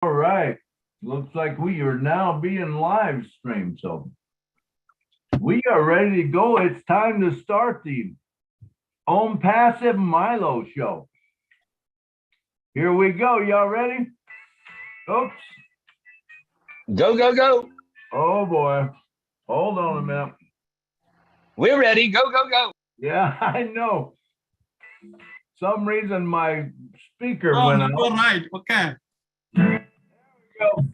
All right. Looks like we are now being live streamed. So we are ready to go. It's time to start the Own Passive Milo show. Here we go. Y'all ready? Oops. Go, go, go. Oh boy. Hold on a minute. We're ready. Go, go, go. Yeah, I know. Some reason my speaker Oh, went out. you're right. Okay. There we go.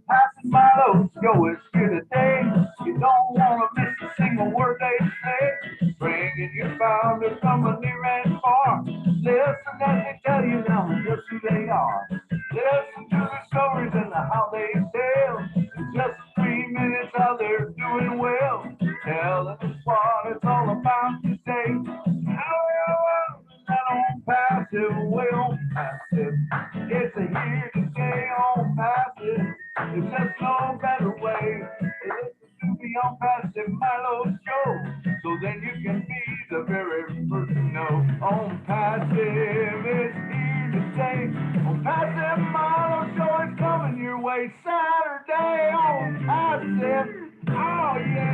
Passive Milo show is here today. You don't want to miss a single word they say. Bringing you founders from near and far. Listen as they tell you now just who they are. Listen to the stories and how they tell. In just 3 minutes how they're doing well. Tell us what it's all about today. How you that on passive, way on passive. It's a here to stay on passive. There's just no better way to listen to the on passive Milo show. So then you can be the very first to know. On passive, it's here to stay. On passive Milo show is coming your way Saturday on passive. Oh yeah.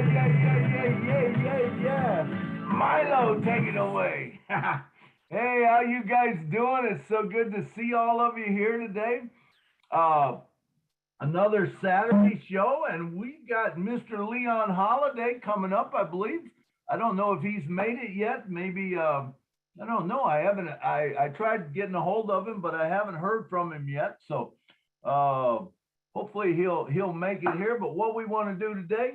Milo, take it away. Hey, how you guys doing? It's so good to see all of you here today. Another Saturday show, and we got Mr. Leon Holiday coming up, I believe. I don't know if he's made it yet. Maybe I don't know. I tried getting a hold of him, but I haven't heard from him yet. So hopefully he'll make it here. But what we want to do today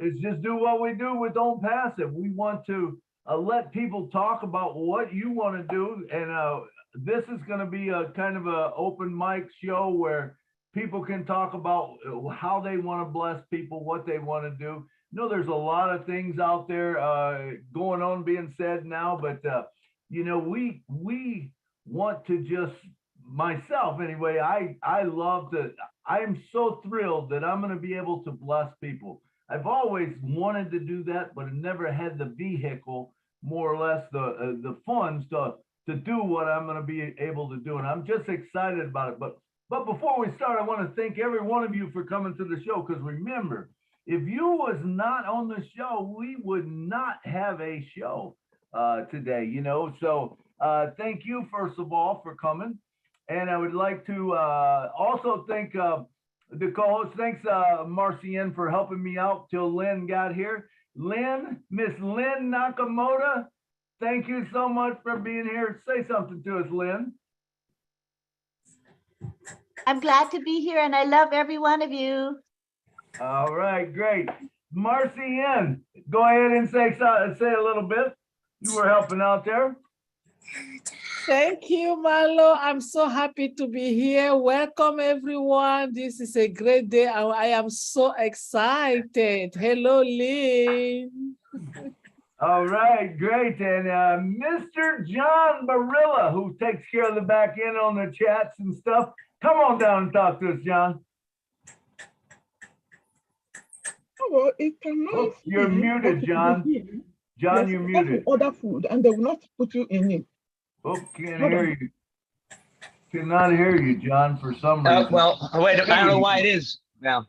is just do what we do with Don't Passive. We want to let people talk about what you want to do, and this is going to be a kind of a open mic show where people can talk about how they want to bless people, what they want to do. There's a lot of things out there going on being said now, but we want to just, myself anyway, I love to, I'm so thrilled that I'm going to be able to bless people. I've always wanted to do that, but I never had the vehicle, more or less the funds to do what I'm going to be able to do, and I'm just excited about it. But before we start, I want to thank every one of you for coming to the show, because remember, if you was not on the show, we would not have a show today, So thank you, first of all, for coming. And I would like to also thank the co-host. Thanks, Marcienne, for helping me out till Lynn got here. Miss Lynn Nakamoto, thank you so much for being here. Say something to us, Lynn. I'm glad to be here, and I love every one of you. All right, great. Marcienne, go ahead and say a little bit. You were helping out there. Thank you, Milo. I'm so happy to be here. Welcome, everyone. This is a great day. I am so excited. Hello, Lynn. All right, great. And Mr. John Barilla, who takes care of the back end on the chats and stuff. Come on down and talk to us, John. Oh, it cannot. You're muted, John. John, you're muted. Order food, and they will not put you in it. Oh, can't hear you. Cannot hear you, John, for some reason. Well, wait, I don't know why it is now.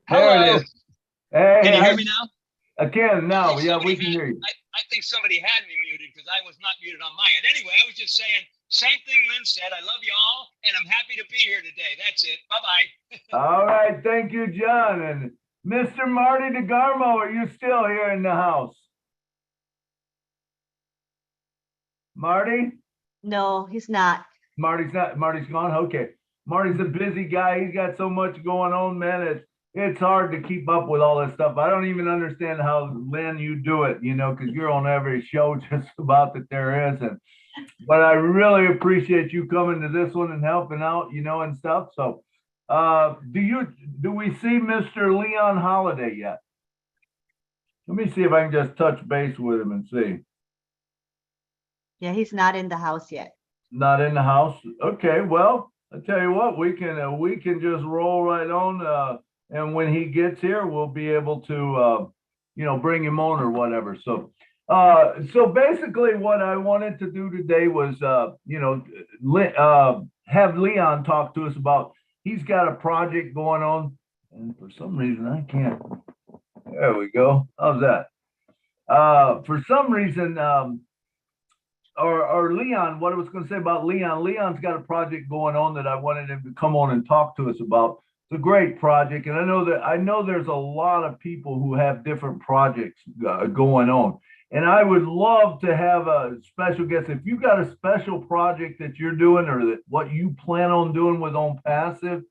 There Hello. it is. Hey, can you hear me now? I can now. Yeah, we can hear you. I think somebody had me muted because I was not muted on my end. Anyway, I was just saying, same thing Lynn said. I love you all, and I'm happy to be here today. That's it. Bye-bye. All right. Thank you, John. And Mr. Marty DeGarmo, are you still here in the house? Marty? No, he's not. Marty's not. Marty's gone. Okay. Marty's a busy guy. He's got so much going on, man. It's hard to keep up with all this stuff. I don't even understand how, Lynn, you do it, because you're on every show just about that there is. But I really appreciate you coming to this one and helping out, and stuff. So do we see Mr. Leon Holiday yet? Let me see if I can just touch base with him and see. Yeah, he's not in the house yet. Not in the house. Okay, well, I tell you what, we can just roll right on, and when he gets here, we'll be able to bring him on or whatever. So So basically what I wanted to do today was, have Leon talk to us about, he's got a project going on, and for some reason I can't, there we go. How's that? For some reason, or Leon, what I was going to say about Leon, Leon's got a project going on that I wanted him to come on and talk to us about. It's a great project, and I know there's a lot of people who have different projects going on, and I would love to have a special guest. If you got a special project that you're doing or that what you plan on doing with On Passive,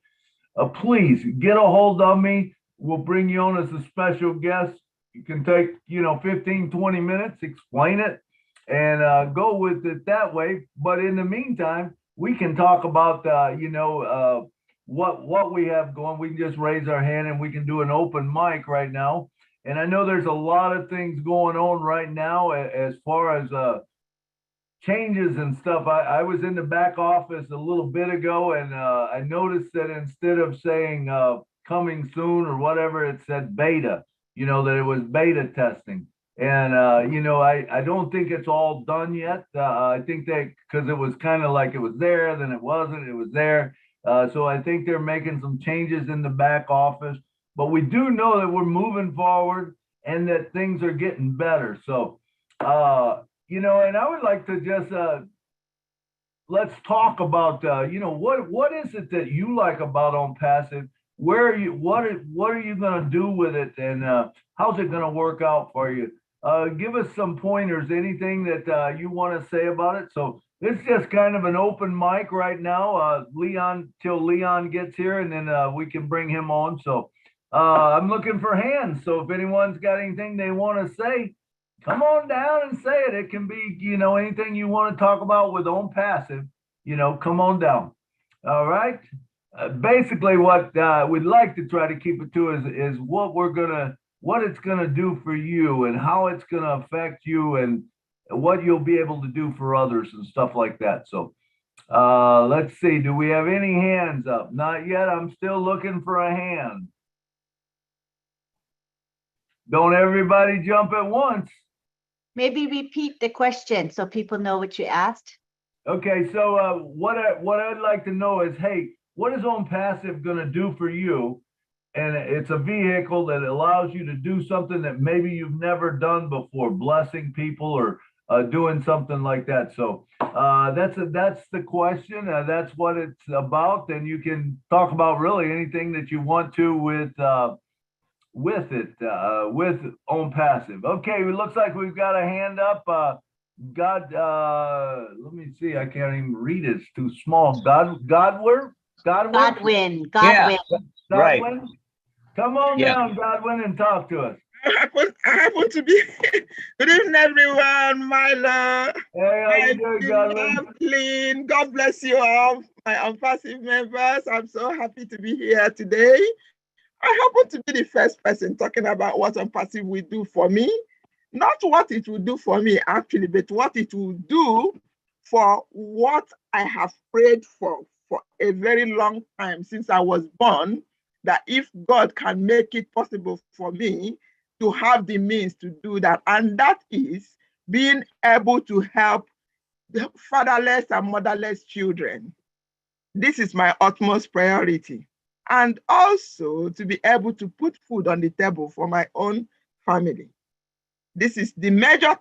please get a hold of me. We'll bring you on as a special guest. You can take 15, 20 minutes, explain it, and go with it that way. But in the meantime, we can talk about what we have going. We can just raise our hand and we can do an open mic right now. And I know there's a lot of things going on right now as far as changes and stuff. I was in the back office a little bit ago, and I noticed that instead of saying coming soon or whatever, it said beta, that it was beta testing. And, I don't think it's all done yet. I think that because it was kind of like it was there, then it wasn't, it was there. So I think they're making some changes in the back office, but we do know that we're moving forward and that things are getting better. So, and I would like to just, let's talk about, what is it that you like about On Passive? Where are you, what are you going to do with it? And how's it going to work out for you? Give us some pointers, anything that you want to say about it. So it's just kind of an open mic right now, Leon, till Leon gets here, and then we can bring him on. So I'm looking for hands. So if anyone's got anything they want to say, come on down and say it. It can be, anything you want to talk about with On Passive, come on down. All right. Basically what we'd like to try to keep it to is what it's going to do for you and how it's going to affect you and what you'll be able to do for others and stuff like that. So let's see, do we have any hands up? Not yet. I'm still looking for a hand. Don't everybody jump at once. Maybe repeat the question so people know what you asked. Okay, so what I'd like to know is, hey, what is On Passive going to do for you? And it's a vehicle that allows you to do something that maybe you've never done before, blessing people or doing something like that. So that's the question. That's what it's about. And you can talk about really anything that you want to with On Passive. Okay, it looks like we've got a hand up. Let me see. I can't even read it. It's too small. Godwin. Godwin. Yeah. Right. Godwin. Come on down, Godwin, and talk to us. I happen to be. Good evening, everyone. Milo. Hey, how you doing, Godwin? Clean. God bless you all, my On Passive members. I'm so happy to be here today. I happen to be the first person talking about what On Passive will do for me. Not what it will do for me, actually, but what it will do for what I have prayed for a very long time since I was born, that if God can make it possible for me to have the means to do that, and that is being able to help the fatherless and motherless children. This is my utmost priority. And also to be able to put food on the table for my own family. This is the major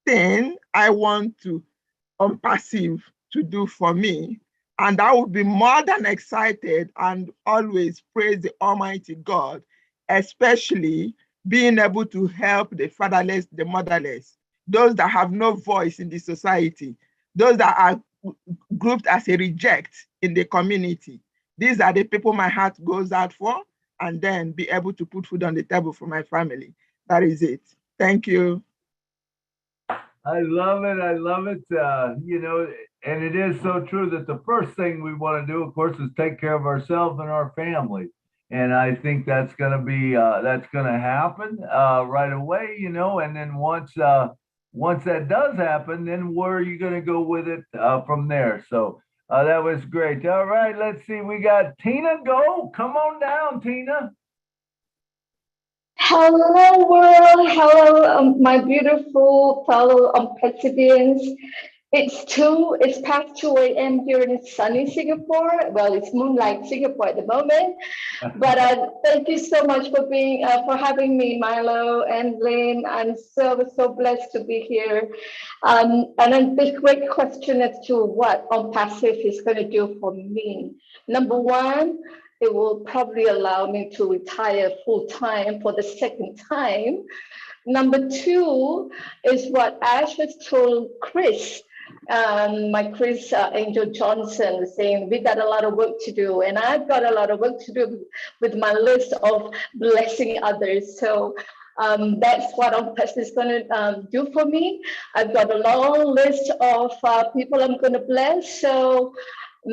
thing I want to On Passive to do for me. And I will be more than excited and always praise the Almighty God, especially being able to help the fatherless, the motherless, those that have no voice in the society, those that are grouped as a reject in the community. These are the people my heart goes out for, and then be able to put food on the table for my family. That is it. Thank you. I love it. I love it. And it is so true that the first thing we want to do, of course, is take care of ourselves and our family. And I think that's going to happen right away, and then once that does happen, then where are you going to go with it from there? So that was great. All right, let's see. We got Tina. Go. Come on down, Tina. Hello, world. Hello, my beautiful fellow Pacifians. It's past 2 a.m. here in sunny Singapore. Well, it's moonlight Singapore at the moment. But thank you so much for for having me, Milo and Lynn. I'm so blessed to be here. And then this great question as to what passive is going to do for me. Number one, it will probably allow me to retire full time for the second time. Number two is what Ash has told Chris, my Chris Angel Johnson, was saying we got a lot of work to do, and I've got a lot of work to do with my list of blessing others. So that's what OnPass is going to do for me. I've got a long list of people I'm going to bless. So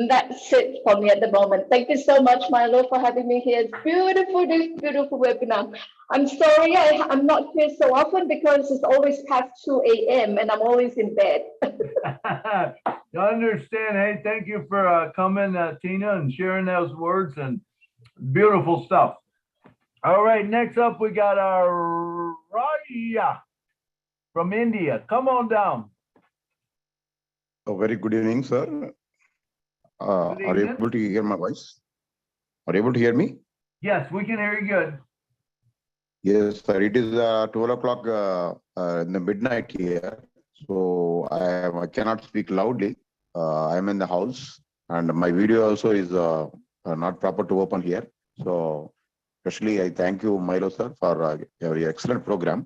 that's it for me at the moment. Thank you so much, Milo, for having me here. It's beautiful, this beautiful webinar. I'm sorry I'm not here so often because it's always past 2 a.m. and I'm always in bed. I understand. Hey, thank you for coming, Tina, and sharing those words and beautiful stuff. All right, next up we got our Raya from India. Come on down. A very good evening, sir. Are you able to hear my voice? Are you able to hear me? Yes, we can hear you good. Yes, sir. It is 12 o'clock in the midnight here. So I cannot speak loudly. I'm in the house and my video also is not proper to open here. So especially I thank you, Milo, sir, for your excellent program.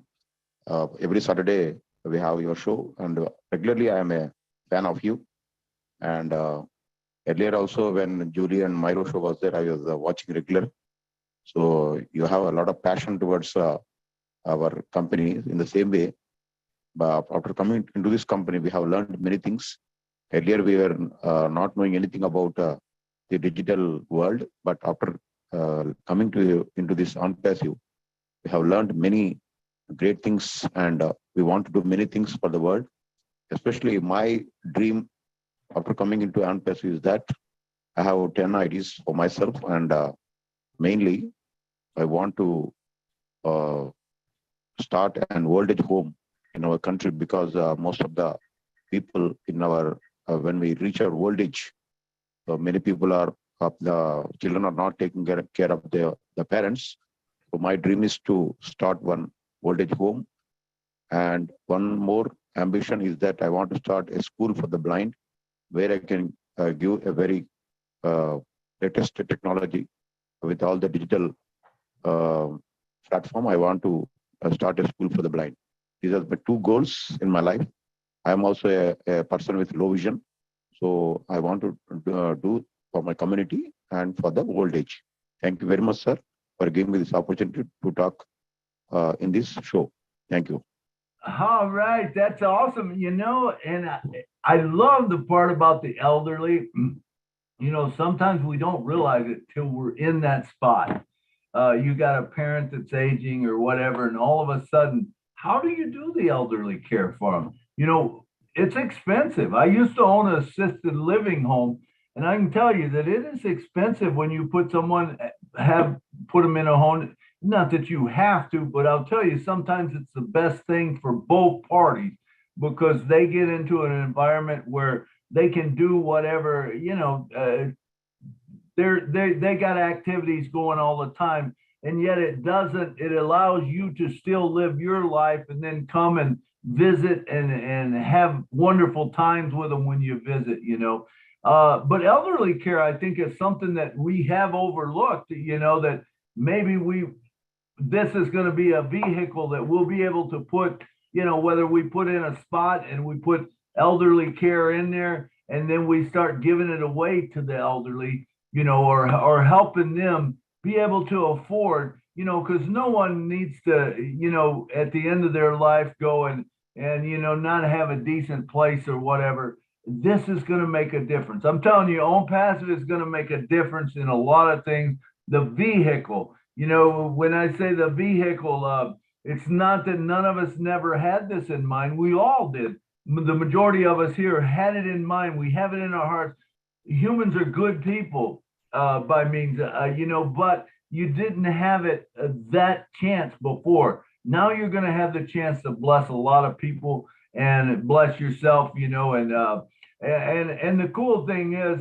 Every Saturday we have your show and regularly I am a fan of you. And earlier also when Julie and Milo show was there, I was watching regular. So you have a lot of passion towards our company in the same way. But after coming into this company, we have learned many things. Earlier we were not knowing anything about the digital world, but after coming into this OnPassive, we have learned many great things and we want to do many things for the world. Especially my dream after coming into OnPassive is that I have 10 ideas for myself and mainly I want to start an old age home in our country because most of the people in our, when we reach our old age, many people are, the children are not taking care of the parents. So my dream is to start one old age home. And one more ambition is that I want to start a school for the blind where I can give a very latest technology with all the digital platform. I want to start a school for the blind. These are the two goals in my life. I am also a person with low vision. So I want to do for my community and for the old age. Thank you very much, sir, for giving me this opportunity to talk in this show. Thank you. All right, that's awesome. You know, and I love the part about the elderly. You know, sometimes we don't realize it till we're in that spot. You got a parent that's aging or whatever, and all of a sudden, how do you do the elderly care for them? You know, it's expensive. I used to own an assisted living home, and I can tell you that it is expensive when you put them in a home. Not that you have to, but I'll tell you, sometimes it's the best thing for both parties because they get into an environment where they can do whatever, you know, they got activities going all the time, and yet it allows you to still live your life and then come and visit and have wonderful times with them when you visit, you know. But elderly care, I think, is something that we have overlooked, you know, that maybe this is going to be a vehicle that we'll be able to put, you know, whether we put in a spot and we put elderly care in there and then we start giving it away to the elderly, you know, or helping them be able to afford, you know, because no one needs to, you know, at the end of their life go and, you know, not have a decent place or whatever. This is going to make a difference. I'm telling you, OnPassive is going to make a difference in a lot of things. The vehicle, you know, when I say the vehicle, it's not that none of us never had this in mind. We all did. The majority of us here had it in mind. We have it in our hearts. Humans are good people by means, you know, but you didn't have it that chance before. Now you're going to have the chance to bless a lot of people and bless yourself, you know, and the cool thing is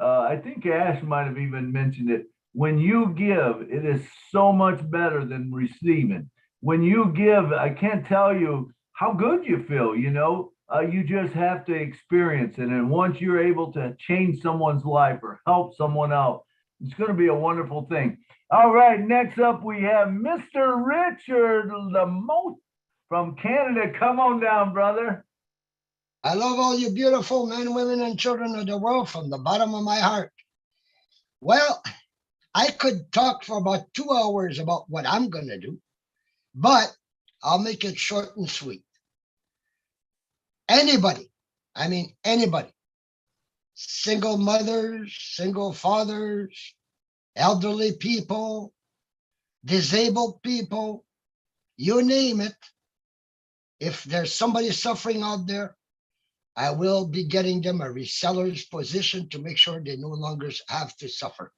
I think Ash might have even mentioned it. When you give, it is so much better than receiving. When you give, I can't tell you how good you feel, you know. You just have to experience it. And once you're able to change someone's life or help someone out, it's going to be a wonderful thing. All right, next up we have Mr. Richard Lamotte from Canada. Come on down, brother. I love all you beautiful men, women, and children of the world from the bottom of my heart. Well, I could talk for about 2 hours about what I'm going to do, but I'll make it short and sweet. Anybody, I mean anybody, single mothers, single fathers, elderly people, disabled people, you name it. If there's somebody suffering out there, I will be getting them a reseller's position to make sure they no longer have to suffer.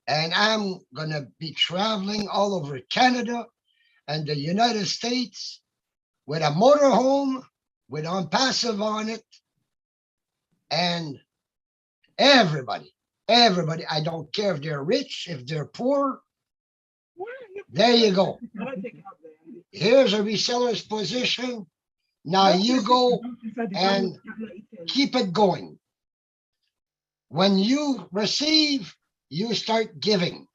And I'm going to be traveling all over Canada and the United States with a motorhome with on passive on it. And everybody, I don't care if they're rich, if they're poor. There you go. Here's a reseller's position. Now you go and keep it going. When you receive, you start giving.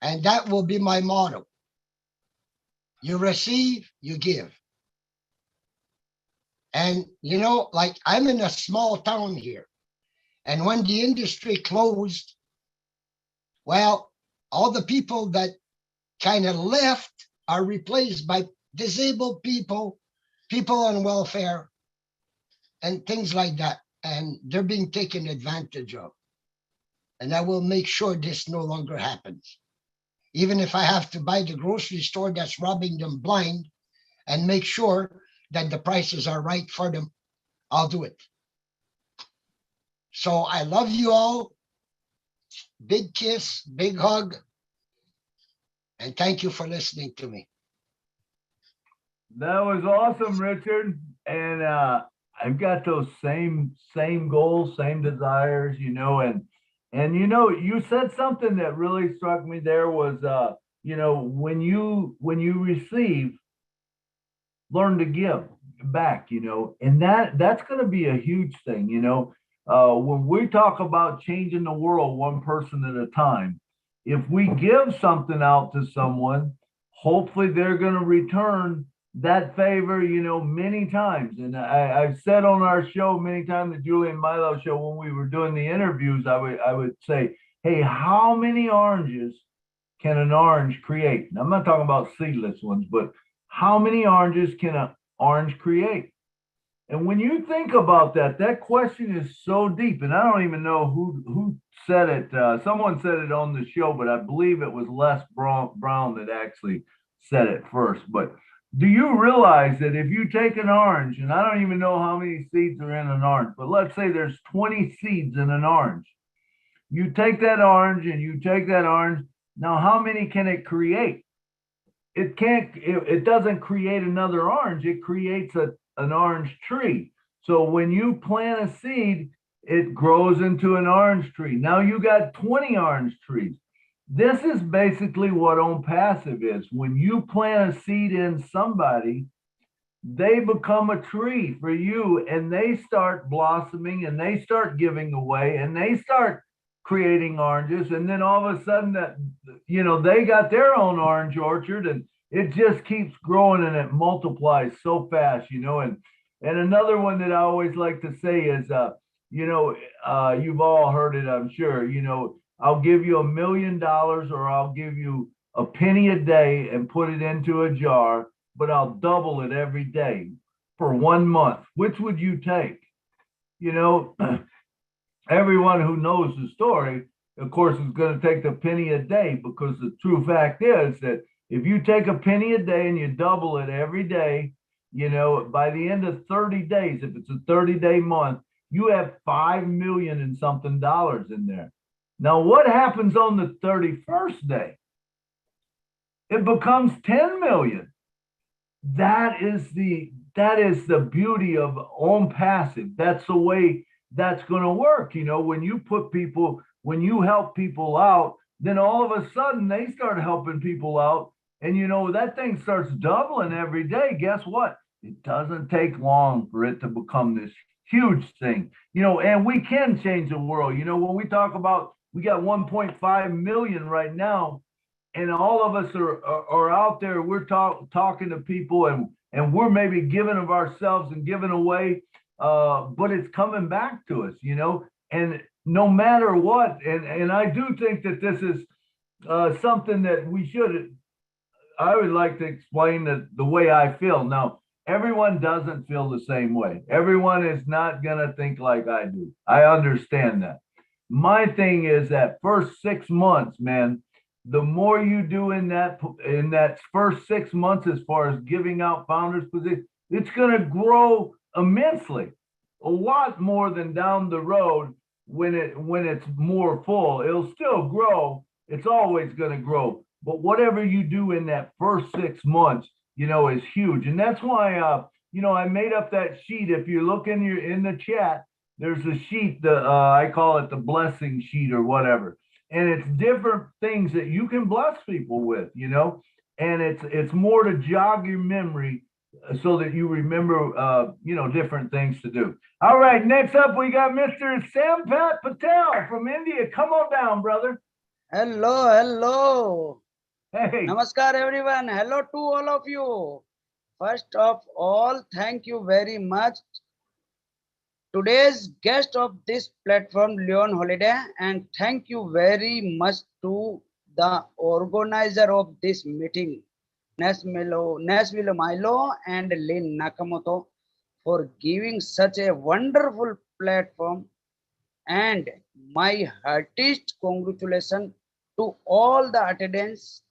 And that will be my motto. You receive, you give. And, you know, like I'm in a small town here. And when the industry closed, well, all the people that kind of left are replaced by disabled people, people on welfare, and things like that. And they're being taken advantage of. And I will make sure this no longer happens. Even if I have to buy the grocery store that's robbing them blind and make sure that the prices are right for them, I'll do it. So I love you all. Big kiss, big hug. And thank you for listening to me. That was awesome, Richard. And I've got those same goals, same desires, you know, and you know, you said something that really struck me there was you know, when you receive, learn to give back, you know, and that's going to be a huge thing, you know. When we talk about changing the world one person at a time, if we give something out to someone, hopefully they're going to return that favor, you know, many times. And I've said on our show many times, the Julie and Milo show, when we were doing the interviews, I would say, hey, how many oranges can an orange create? And I'm not talking about seedless ones, but how many oranges can an orange create? And when you think about that, that question is so deep. And I don't even know who said it. Someone said it on the show, but I believe it was Les Brown that actually said it first. But do you realize that if you take an orange, and I don't even know how many seeds are in an orange, but let's say there's 20 seeds in an orange. You take that orange and you take that orange. Now, how many can it create? It can't, it doesn't create another orange. It creates an orange tree. So when you plant a seed, it grows into an orange tree. Now you got 20 orange trees. This is basically what on passive is. When you plant a seed in somebody, they become a tree for you, and they start blossoming, and they start giving away, and they start creating oranges. And then all of a sudden, that, you know, they got their own orange orchard, and it just keeps growing and it multiplies so fast, you know. And another one that I always like to say is, you know, you've all heard it, I'm sure, you know, I'll give you $1 million or I'll give you a penny a day and put it into a jar, but I'll double it every day for 1 month. Which would you take? You know, everyone who knows the story, of course, is going to take the penny a day, because the true fact is that if you take a penny a day and you double it every day, you know, by the end of 30 days, if it's a 30-day month, you have $5 million and something in there. Now, what happens on the 31st day? It becomes 10 million. That is the beauty of on passive. That's the way that's going to work. You know, when you help people out, then all of a sudden they start helping people out. And you know, that thing starts doubling every day. Guess what? It doesn't take long for it to become this huge thing. You know, and we can change the world. You know, when we talk about, we got 1.5 million right now, and all of us are out there. We're talking to people, and we're maybe giving of ourselves and giving away, but it's coming back to us, you know. And no matter what, and I do think that this is something that we should. I would like to explain the way I feel. Now, everyone doesn't feel the same way. Everyone is not gonna think like I do. I understand that. My thing is that first 6 months, man, the more you do in that first 6 months, as far as giving out founders positions, it's going to grow immensely, a lot more than down the road when it's more full. It'll still grow. It's always going to grow. But whatever you do in that first 6 months, you know, is huge. And that's why, you know, I made up that sheet. If you look in the chat, there's a sheet that I call it the blessing sheet or whatever. And it's different things that you can bless people with, you know, and it's more to jog your memory so that you remember, you know, different things to do. All right, next up we got Mr. Sampat Patel from India. Come on down, brother. Hello, hello. Hey. Namaskar, everyone. Hello to all of you. First of all, thank you very much. Today's guest of this platform, Leon Holiday, and thank you very much to the organizer of this meeting, Nashville Milo and Lynn Nakamoto, for giving such a wonderful platform, and my heartiest congratulations to all the attendants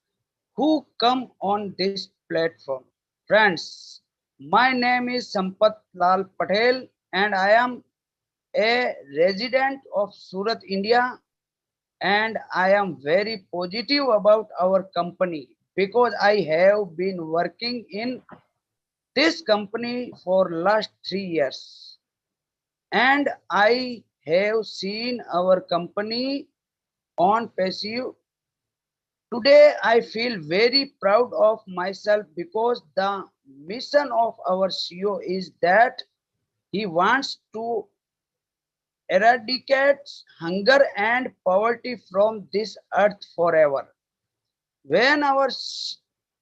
who come on this platform. Friends, my name is Sampat Lal Patel and I am a resident of Surat, India, and I am very positive about our company because I have been working in this company for last 3 years and I have seen our company on passive. Today, I feel very proud of myself because the mission of our CEO is that he wants to eradicate hunger and poverty from this earth forever. When our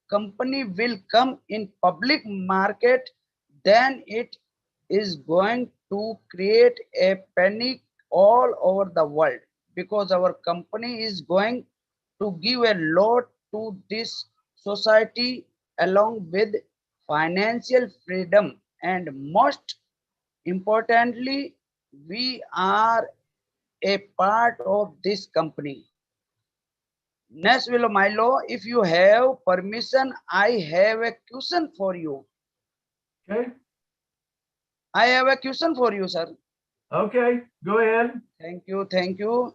company will come in public market, then it is going to create a panic all over the world because our company is going to give a lot to this society along with financial freedom, and most importantly, we are a part of this company. Nashville Milo, if you have permission, I have a question for you. Okay. I have a question for you, sir. Okay, go ahead. Thank you, thank you.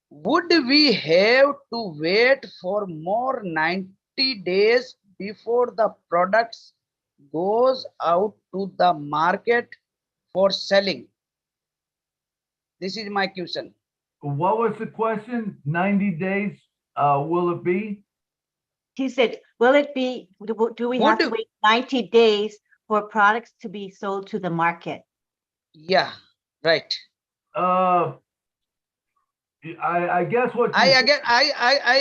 Would we have to wait for more 90 days before the products goes out to the market for selling? This is my question. What was the question? 90 days, will it be? He said, will it be, do we have to wait 90 days for products to be sold to the market? Yeah, right. I guess what I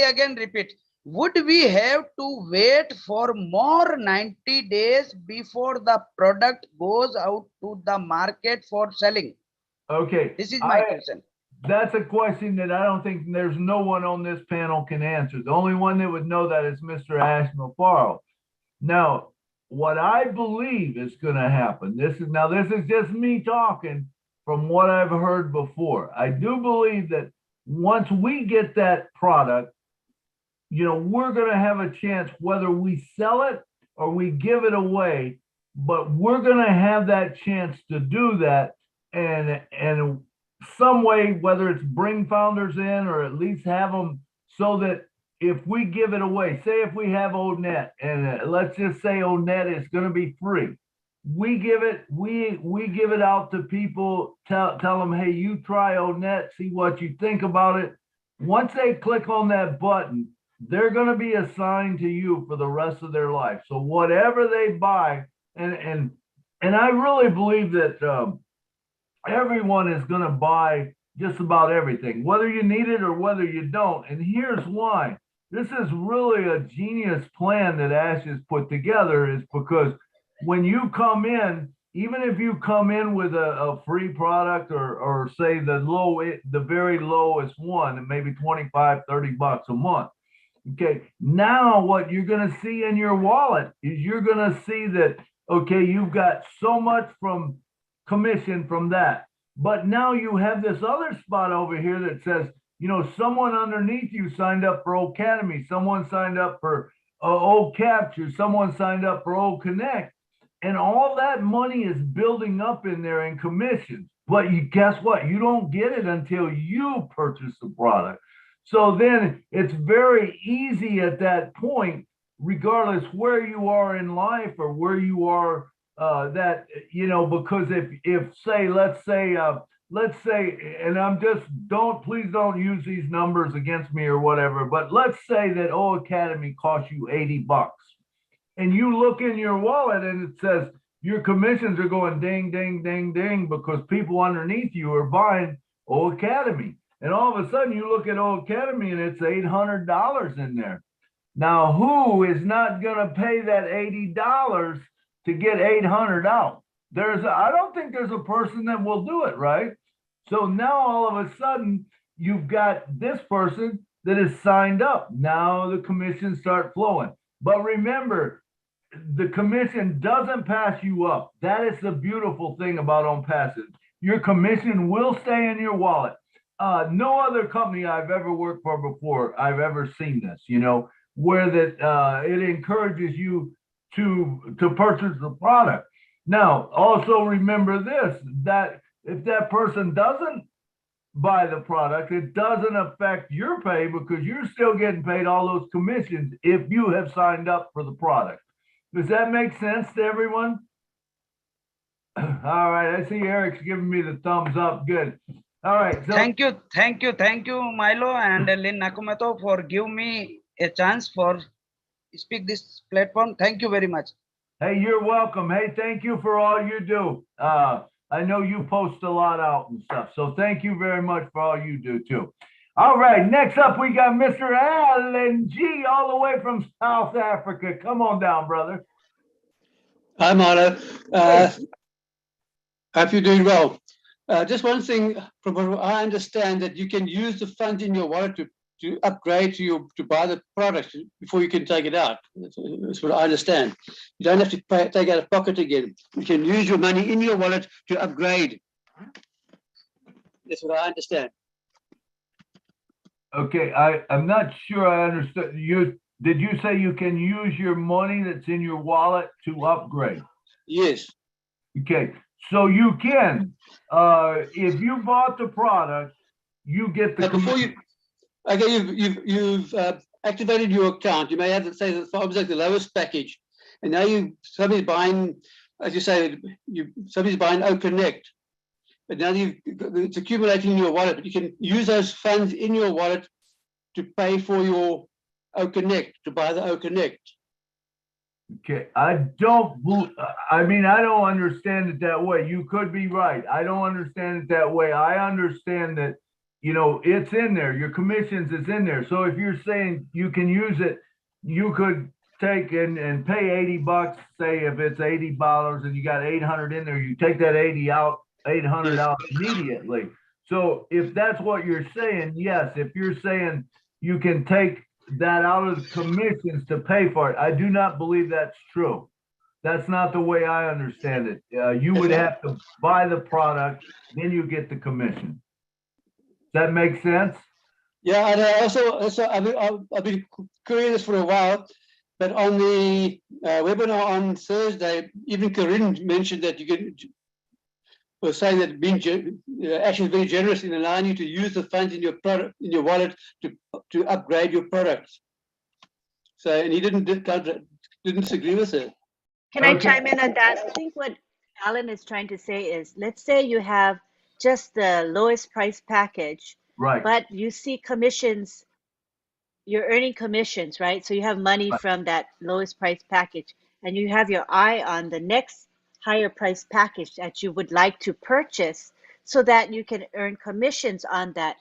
again repeat. Would we have to wait for more 90 days before the product goes out to the market for selling? Okay. This is my question. That's a question that I don't think there's no one on this panel can answer. The only one that would know that is Mr. Ash Mafaro. Now, what I believe is going to happen, this is just me talking from what I've heard before. I do believe that once we get that product, you know, we're going to have a chance whether we sell it or we give it away, but we're going to have that chance to do that. And some way, whether it's bring founders in or at least have them so that if we give it away, say if we have ONET and let's just say ONET is going to be free. We give it out to people, tell them, hey, you try ONET, see what you think about it. Once they click on that button, they're going to be assigned to you for the rest of their life. So whatever they buy, and I really believe that everyone is going to buy just about everything, whether you need it or whether you don't. And here's why. This is really a genius plan that Ash has put together, is because when you come in, even if you come in with a free product or say the very lowest one, and maybe 25, 30 bucks a month. Okay, now what you're going to see in your wallet is you're going to see that, okay, you've got so much from commission from that. But now you have this other spot over here that says, you know, someone underneath you signed up for Academy, someone signed up for Old Capture, someone signed up for Old Connect. And all that money is building up in there in commissions. But guess what? You don't get it until you purchase the product. So then it's very easy at that point, regardless where you are in life or where you are, that, you know, because if say, let's say, and please don't use these numbers against me or whatever, but let's say that O Academy costs you 80 bucks. And you look in your wallet and it says your commissions are going ding, ding, ding, ding, because people underneath you are buying O Academy. And all of a sudden you look at O Academy and it's $800 in there. Now, who is not going to pay that $80 to get 800 out? I don't think there's a person that will do it, right? So now all of a sudden you've got this person that is signed up. Now the commissions start flowing. But remember, the commission doesn't pass you up. That is the beautiful thing about OnPassive. Your commission will stay in your wallet. No other company I've ever worked for before, I've ever seen this, you know, where that it encourages you to purchase the product. Now, also remember this, that if that person doesn't buy the product, it doesn't affect your pay because you're still getting paid all those commissions if you have signed up for the product. Does that make sense to everyone? All right, I see Eric's giving me the thumbs up. Good. All right. So thank you, Milo and Lynn Nakamoto, for giving me a chance for speak this platform. Thank you very much. Hey, you're welcome. Hey, thank you for all you do. I know you post a lot out and stuff, so thank you very much for all you do too. All right, next up we got Mr. Alan G, all the way from South Africa. Come on down, brother. Hi, Milo. Hope you're doing well. Just one thing, from what I understand, that you can use the funds in your wallet to upgrade to buy the product before you can take it out. That's what I understand. You don't have to take out of pocket again. You can use your money in your wallet to upgrade. That's what I understand. Okay, I'm not sure I understood. Did you say you can use your money that's in your wallet to upgrade? Yes. Okay, so you can. If you bought the product, you get the. Before you, okay, you've activated your account. You may have to say that like the lowest package, and now somebody's buying, as you say, somebody's buying O Connect. But now it's accumulating in your wallet, but you can use those funds in your wallet to pay for your O Connect, to buy the O Connect. Okay, I don't understand it that way. You could be right. I don't understand it that way. I understand that, you know, it's in there. Your commissions is in there. So if you're saying you can use it, you could take and pay 80 bucks, say if it's $80 and you got 800 in there, you take that 800 out immediately. So if that's what you're saying, yes, if you're saying you can take that out of the commissions to pay for it, I do not believe that's true. That's not the way I understand it. You would have to buy the product, then you get the commission. Does that make sense? Yeah, and also I've been querying this for a while, but on the webinar on Thursday, even Corinne mentioned that you can was saying that actually very generous in allowing you to use the funds in your product in your wallet to upgrade your products. So, and he didn't disagree with it. Can I Okay. chime in on that? I think what Alan is trying to say is, let's say you have just the lowest price package, Right. but you see commissions, you're earning commissions, right? So you have money Right. from that lowest price package, and you have your eye on the next higher price package that you would like to purchase so that you can earn commissions on that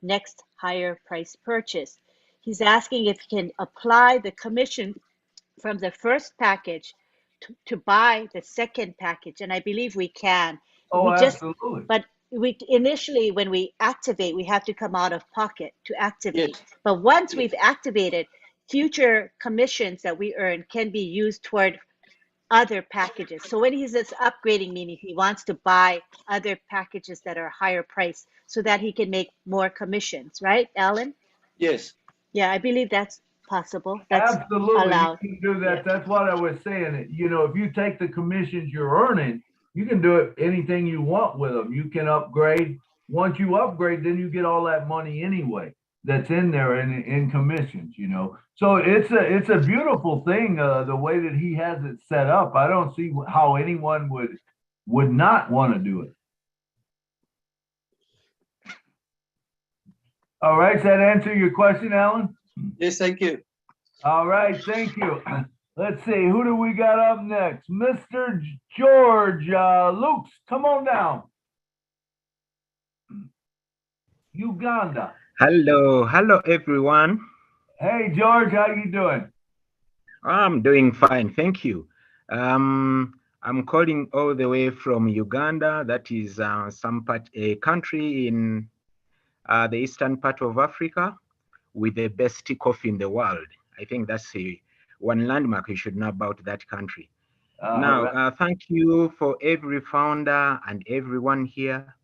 next higher price purchase. He's asking if you can apply the commission from the first package to buy the second package, and I believe we can. Oh, We just, absolutely. but we initially, when we activate, we have to come out of pocket to activate. Yes. But once we've activated, future commissions that we earn can be used toward other packages. So when he says upgrading, meaning he wants to buy other packages that are higher price so that he can make more commissions, right, Alan? Yes. Yeah, I believe that's possible. That's Absolutely, allowed. you can do that. Yeah. That's what I was saying. You know, if you take the commissions you're earning, you can do it anything you want with them. You can upgrade. Once you upgrade, then you get all that money anyway that's in there in commissions, you know. So it's a beautiful thing, the way that he has it set up. I don't see how anyone would not want to do it. All right, does that answer your question, Alan? Yes, thank you. All right, thank you. Let's see, who do we got up next? Mr. George Lukes, come on down. Uganda. Hello everyone. Hey George, how you doing? I'm doing fine, thank you. I'm calling all the way from Uganda. That is a country in the eastern part of Africa with the best coffee in the world. I think that's one landmark you should know about that country. Now, Right. thank you for every founder and everyone here.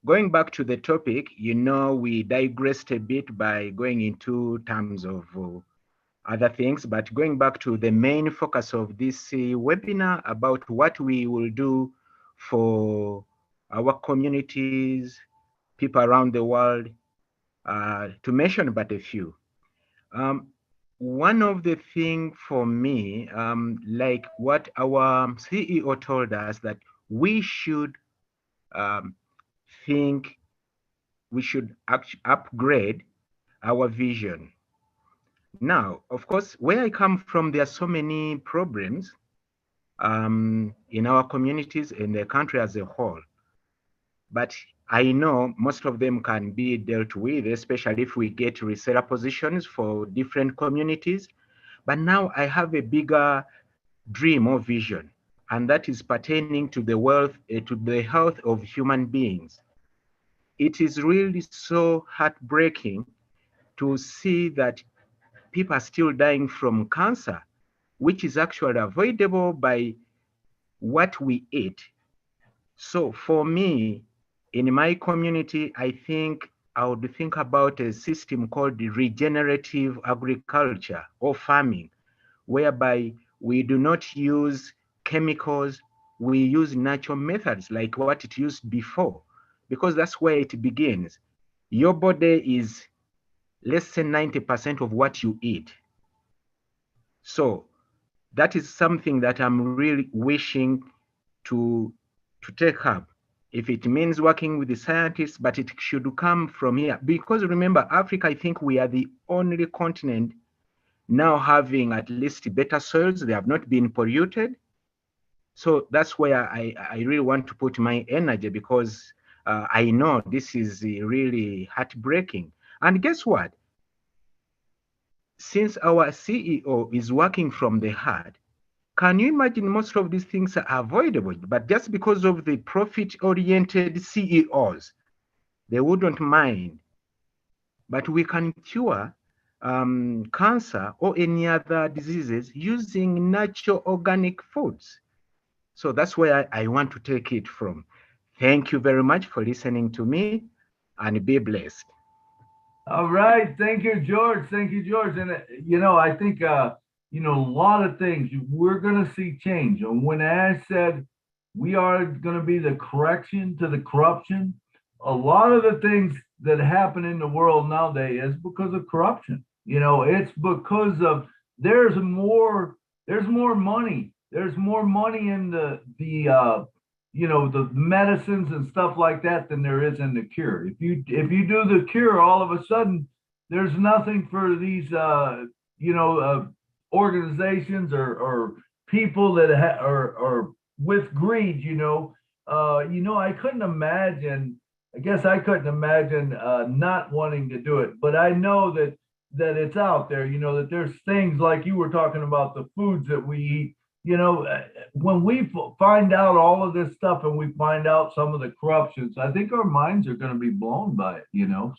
Going back to the topic, you know, we digressed a bit by going into terms of other things, but going back to the main focus of this webinar about what we will do for our communities, people around the world, to mention but a few. One of the things for me, like what our CEO told us, that we should think we should upgrade our vision. Now, of course, where I come from, there are so many problems in our communities, in the country as a whole. But I know most of them can be dealt with, especially if we get reseller positions for different communities. But now I have a bigger dream or vision, and that is pertaining to the wealth, to the health of human beings. It is really so heartbreaking to see that people are still dying from cancer, which is actually avoidable by what we eat. So for me, in my community, I think I would think about a system called regenerative agriculture or farming, whereby we do not use chemicals, we use natural methods like what it used before, because that's where it begins. Your body is less than 90% of what you eat. So that is something that I'm really wishing to take up. If it means working with the scientists, but it should come from here. Because remember, Africa, I think we are the only continent now having at least better soils. They have not been polluted. So that's where I really want to put my energy, because I know this is really heartbreaking. And guess what? Since our CEO is working from the heart, can you imagine most of these things are avoidable, but just because of the profit-oriented CEOs, they wouldn't mind. But we can cure cancer or any other diseases using natural organic foods. So that's where I want to take it from. Thank you very much for listening to me, and be blessed. All right, thank you, George. Thank you, George. And you know, I think you know, a lot of things we're going to see change. And when Ash said, we are going to be the correction to the corruption. A lot of the things that happen in the world nowadays is because of corruption. It's because of there's more money. There's more money in the medicines and stuff like that than there is in the cure. If you do the cure, all of a sudden there's nothing for these organizations or people that are with greed. I couldn't imagine. I guess I couldn't imagine not wanting to do it, but I know that it's out there. That there's things like you were talking about the foods that we eat. When we find out all of this stuff and we find out some of the corruptions, I think our minds are going to be blown by it.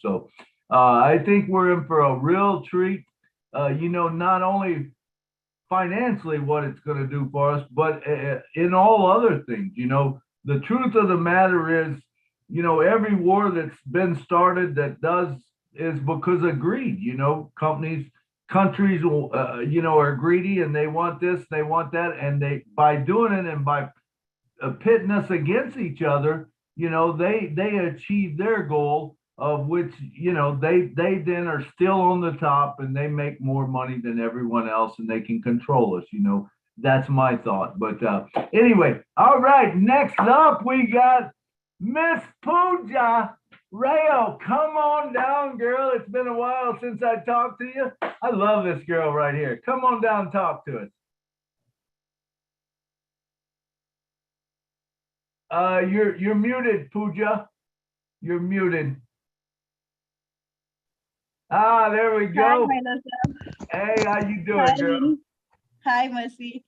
So I think we're in for a real treat. Not only financially what it's going to do for us, but in all other things. The truth of the matter is, every war that's been started that does is because of greed. Countries, are greedy and they want this, they want that, and they by doing it and by pitting us against each other, they achieve their goal of which, they then are still on the top and they make more money than everyone else and they can control us. That's my thought. But anyway, all right. Next up, we got Miss Pooja. Rayo, come on down, girl. It's been a while since I talked to you. I love this girl right here. Come on down and talk to us. You're muted, Pooja. You're muted. There we Hi, go. Milo sir. Hey, how you doing, Hi, girl? Lynn. Hi, Mercy.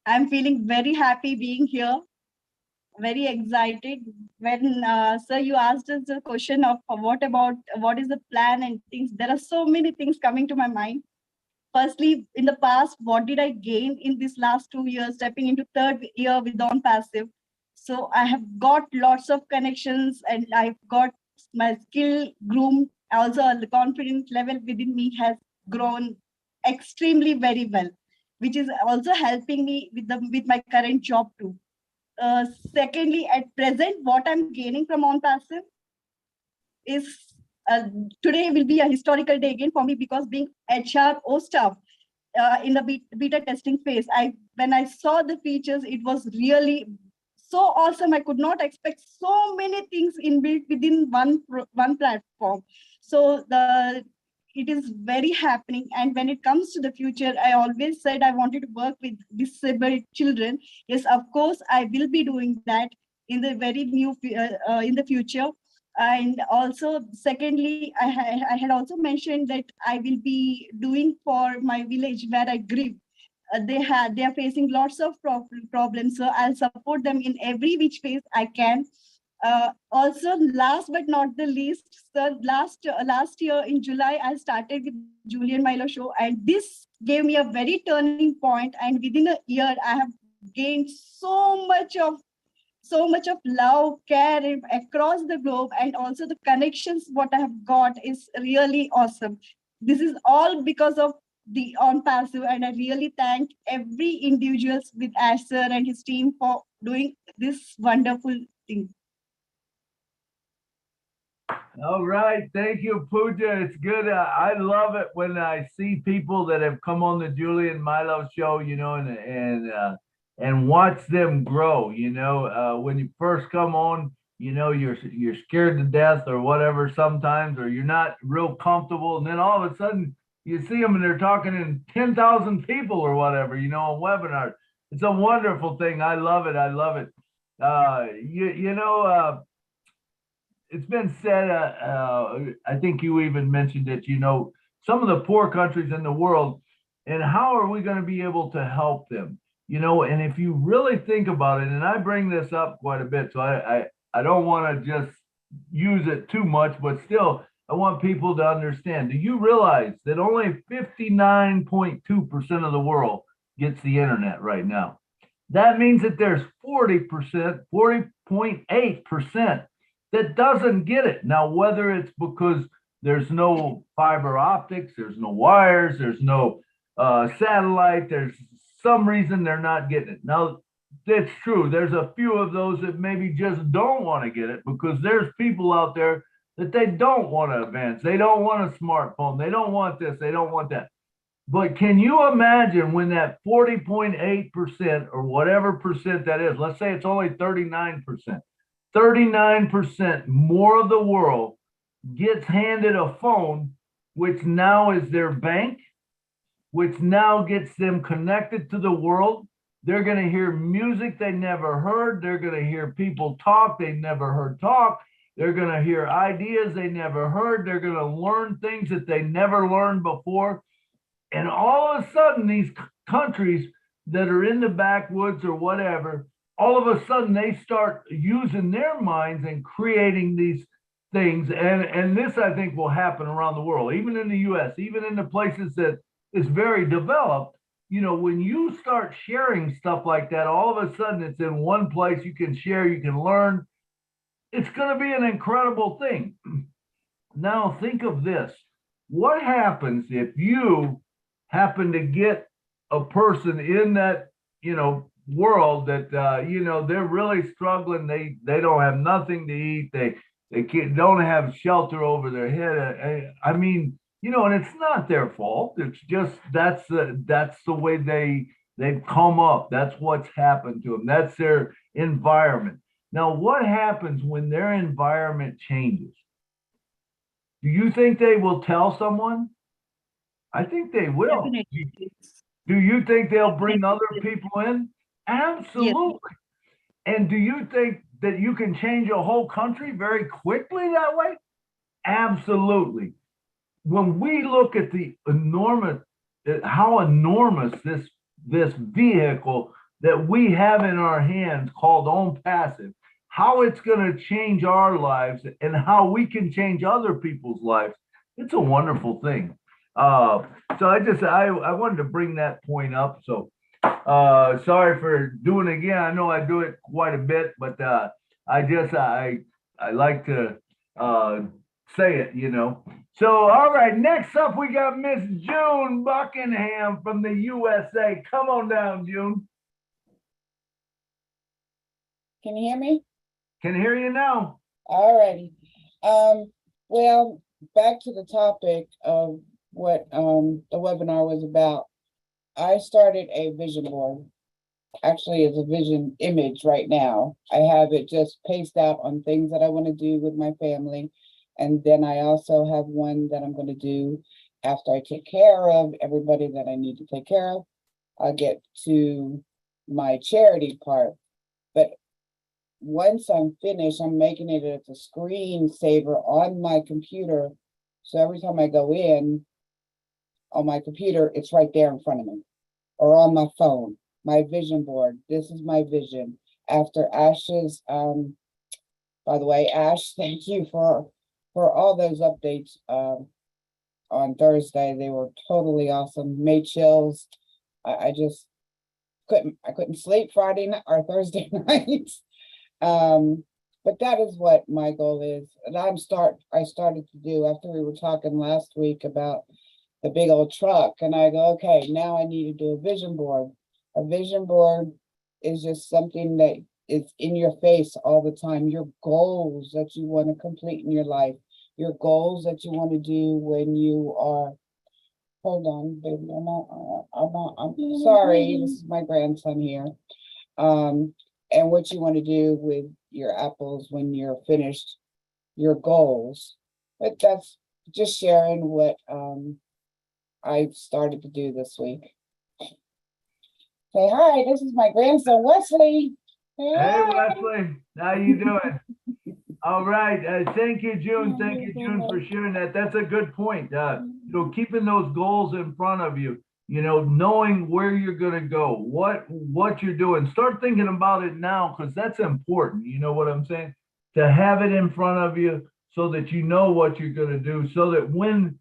I'm feeling very happy being here. Very excited. When sir, you asked us the question of what is the plan and things. There are so many things coming to my mind. Firstly, in the past, what did I gain in this last 2 years, stepping into third year with on passive? So I have got lots of connections and I've got my skill groomed. Also, the confidence level within me has grown extremely very well, which is also helping me with my current job too. Secondly, at present, what I'm gaining from on passive is today will be a historical day again for me because being HRO staff in the beta testing phase, when I saw the features, it was really so awesome. I could not expect so many things inbuilt within one platform. So it is very happening. And when it comes to the future, I always said I wanted to work with disabled children. Yes, of course, I will be doing that in the very in the future. And also, secondly, I had also mentioned that I will be doing for my village where I grew. They are facing lots of problems, so I'll support them in every which ways I can. Also, last but not the least, so last year in July, I started with Julian Milo show, and this gave me a very turning point. And within a year, I have gained so much of love, care across the globe, and also the connections what I have got is really awesome. This is all because of the on passive, and I really thank every individuals with Ash sir and his team for doing this wonderful thing. All right, thank you, Pooja. It's good. I love it when I see people that have come on the Julian Milo show, and watch them grow. When you first come on, you're scared to death or whatever sometimes, or you're not real comfortable, and then all of a sudden you see them and they're talking in 10,000 people or whatever, on webinars. It's a wonderful thing. I love it. I love it. It's been said, I think you even mentioned it, some of the poor countries in the world, and how are we going to be able to help them? And if you really think about it, and I bring this up quite a bit, so I don't want to just use it too much, but still, I want people to understand. Do you realize that only 59.2% of the world gets the internet right now? That means that there's 40.8% that doesn't get it. Now, whether it's because there's no fiber optics, there's no wires, there's no satellite, there's some reason they're not getting it. Now, That's true. There's a few of those that maybe just don't want to get it because there's people out there that they don't want to advance. They don't want a smartphone. They don't want this. They don't want that. But can you imagine when that 40.8% or whatever percent that is, let's say it's only 39%, 39% more of the world gets handed a phone, which now is their bank, which now gets them connected to the world. They're going to hear music they never heard. They're going to hear people talk they never heard talk. They're going to hear ideas they never heard. They're going to learn things that they never learned before. And all of a sudden, these countries that are in the backwoods or whatever, all of a sudden they start using their minds and creating these things. And this, I think, will happen around the world, even in the US, even in the places that is very developed. You know, when you start sharing stuff like that, all of a sudden it's in one place. You can share, you can learn. It's going to be an incredible thing. Now, think of this. What happens if you happen to get a person in that, you know, world that, you know, they're really struggling. They don't have nothing to eat. They don't have shelter over their head. I mean, you know, and it's not their fault. It's just that's the way they've come up. That's what's happened to them. That's their environment. Now, what happens when their environment changes? Do you think they will tell someone? I think they will. Definitely. Do you think they'll bring other people in? Absolutely. Yes. And do you think that you can change a whole country very quickly that way? Absolutely. When we look at the enormous, how enormous this vehicle that we have in our hands called Own Passive, how it's going to change our lives and how we can change other people's lives, it's a wonderful thing. So I wanted to bring that point up. So sorry for doing it again. I know I do it quite a bit, but I like to say it, you know. So all right, next up we got Miss June Buckingham from the USA. Come on down, June. Can you hear me? Can hear you now. All righty. Well, back to the topic of what the webinar was about. I started a vision board. Actually, it's a vision image right now. I have it just paced out on things that I want to do with my family. And then I also have one that I'm going to do after I take care of everybody that I need to take care of. I'll get to my charity part. But once I'm finished, I'm making it as a screensaver on my computer. So every time I go in on my computer, it's right there in front of me, or on my phone, my vision board. This is my vision. After Ash's, by the way, Ash, thank you for all those updates on Thursday. They were totally awesome. Made chills. I just couldn't sleep Friday night or Thursday night. But that is what my goal is. And I started to do after we were talking last week about the big old truck. And I go, okay, now I need to do a vision board. A vision board is just something that is in your face all the time. Your goals that you want to complete in your life, your goals that you want to do when you are, hold on, baby, I'm sorry, this is my grandson here. And what you want to do with your apples when you're finished, your goals. But that's just sharing what I've started to do this week. Say hi, this is my grandson, Wesley. Hey, Wesley, how you doing? All right, thank you, June. Thank you, June, for sharing that. That's a good point. You know, keeping those goals in front of you, you know, knowing where you're going to go, what you're doing. Start thinking about it now, because that's important. You know what I'm saying? To have it in front of you so that you know what you're going to do, so that when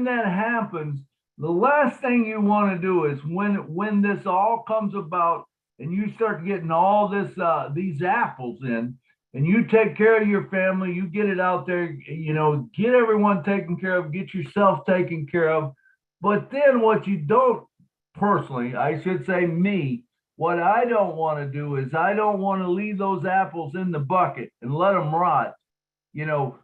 that happens, the last thing you want to do is when this all comes about and you start getting all these apples in, and you take care of your family, you get it out there, you know, get everyone taken care of, get yourself taken care of. But then what you don't, personally, I should say me, What I don't want to do is I don't want to leave those apples in the bucket and let them rot. You know,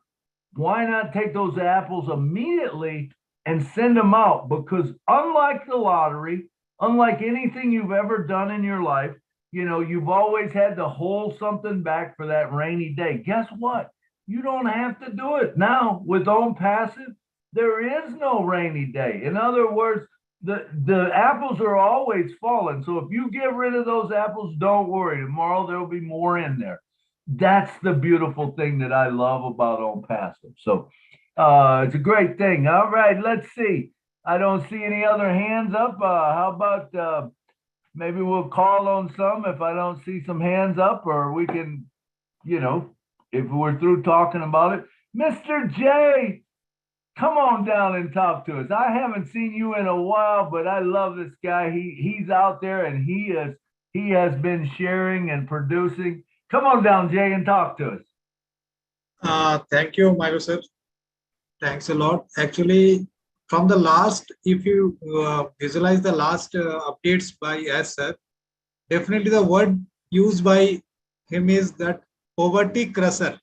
why not take those apples immediately and send them out? Because unlike the lottery, unlike anything you've ever done in your life, you know, you've always had to hold something back for that rainy day. Guess what? You don't have to do it now with Own Passive. There is no rainy day. In other words, the apples are always falling. So if you get rid of those apples, don't worry. Tomorrow there'll be more in there. That's the beautiful thing that I love about Own Passive. So it's a great thing. All right, let's see. I don't see any other hands up. How about maybe we'll call on some if I don't see some hands up, or we can, you know, if we're through talking about it. Mr. J, come on down and talk to us. I haven't seen you in a while, but I love this guy. He's out there and he has been sharing and producing. Come on down, Jay, and talk to us. Thank you, Milo sir. Thanks a lot. Actually, from the last, if you visualize the last updates by S sir, definitely the word used by him is that poverty crusher.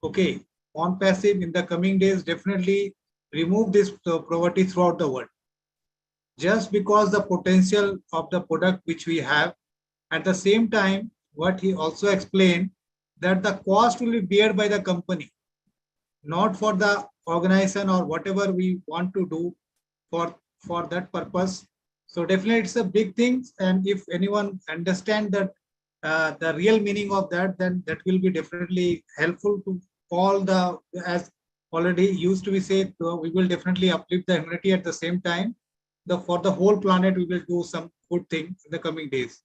Okay, Own Passive in the coming days definitely remove this poverty throughout the world. Just because the potential of the product which we have, at the same time, what he also explained that the cost will be borne by the company, not for the organization or whatever we want to do for that purpose. So definitely it's a big thing, and if anyone understand that the real meaning of that, then that will be definitely helpful to all the, as already used to be said, we will definitely uplift the humanity. At the same time, for the whole planet we will do some good thing in the coming days.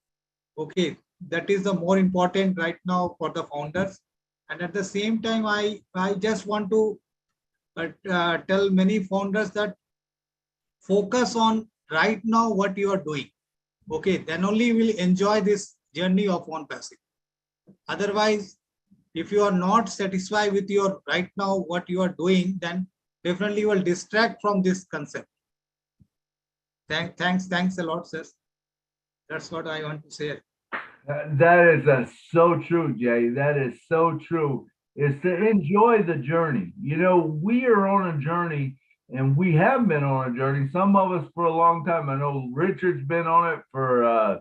Okay, that is the more important right now for the founders. And at the same time, I just want to tell many founders that focus on right now what you are doing. Okay, then only you will enjoy this journey of Own Passive. Otherwise, if you are not satisfied with your right now what you are doing, then definitely you will distract from this concept. Thanks a lot, sir. That's what I want to say. That is so true, Jay. That is so true. Is to enjoy the journey. You know, we are on a journey, and we have been on a journey. Some of us for a long time. I know Richard's been on it for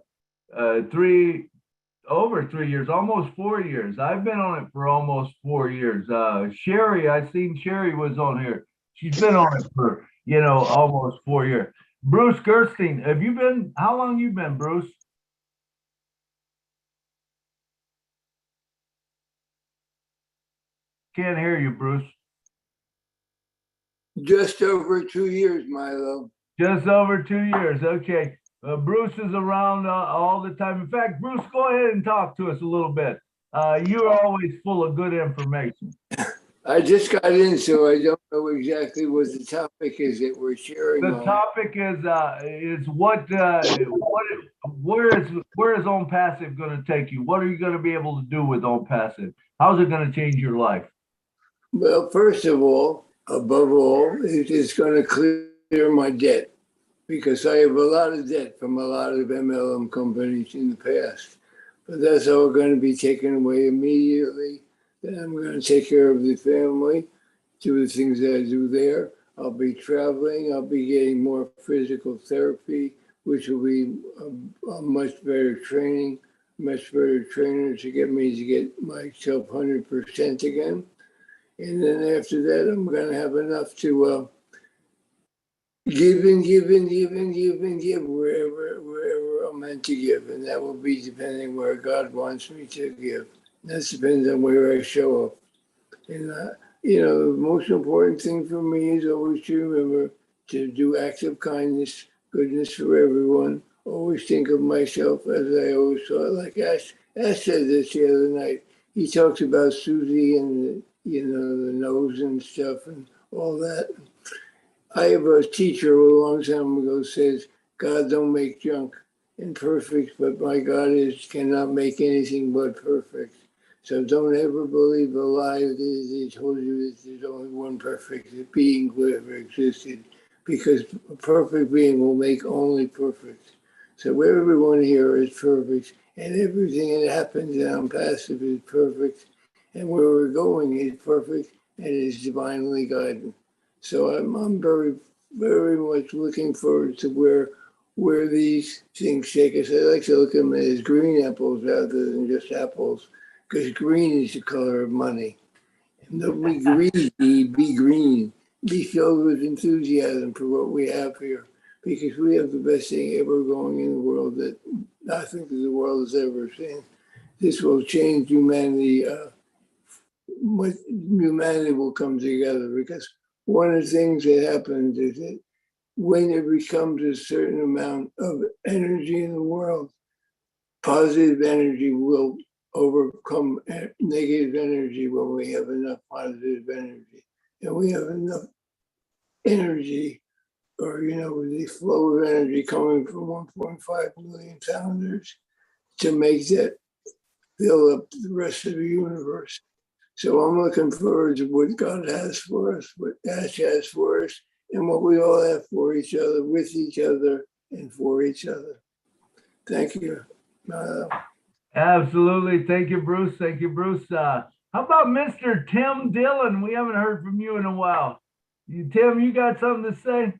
over 3 years, almost 4 years. I've been on it for almost 4 years. Sherry, I seen Sherry was on here. She's been on it for, you know, almost 4 years. Bruce Gerstein, have you been, how long you been, Bruce? Can't hear you, Bruce. Just over 2 years, Milo. Just over 2 years. Okay. Bruce is around all the time. In fact, Bruce, go ahead and talk to us a little bit. You're always full of good information. I just got in, so I don't know exactly what the topic is that we're sharing. The topic is where is Own Passive going to take you? What are you going to be able to do with Own Passive? How's it going to change your life? Well, first of all, above all, it is going to clear my debt, because I have a lot of debt from a lot of MLM companies in the past. But that's all going to be taken away immediately. Then I'm going to take care of the family, do the things that I do there. I'll be traveling. I'll be getting more physical therapy, which will be a much better training, much better trainer to get me to get myself 100% again. And then after that, I'm going to have enough to give and give and give and give and give wherever I'm meant to give. And that will be depending where God wants me to give. That depends on where I show up. And, you know, the most important thing for me is always to remember to do acts of kindness, goodness for everyone. Always think of myself as I always thought. Like Ash said this the other night. He talks about Susie and, you know, the nose and stuff and all that. I have a teacher a long time ago says, God don't make junk imperfect, but my God cannot make anything but perfect. So don't ever believe a lie that they told you that there's only one perfect being who ever existed, because a perfect being will make only perfect. So everyone here is perfect, and everything that happens down passive is perfect, and where we're going is perfect and is divinely guided. So I'm very, very much looking forward to where these things take us. I like to look at them as green apples rather than just apples, because green is the color of money. And don't be greedy, be green. Be filled with enthusiasm for what we have here, because we have the best thing ever going in the world that I think that the world has ever seen. This will change humanity. Humanity will come together, because one of the things that happens is that when it becomes a certain amount of energy in the world, positive energy will overcome negative energy when we have enough positive energy. And we have enough energy, or, the flow of energy coming from 1.5 million sounders to make that fill up the rest of the universe. So I'm looking forward to what God has for us, what Ash has for us, and what we all have for each other, with each other, and for each other. Thank you. Absolutely. Thank you, Bruce. Thank you, Bruce. How about Mr. Tim Dillon? We haven't heard from you in a while. Tim, you got something to say?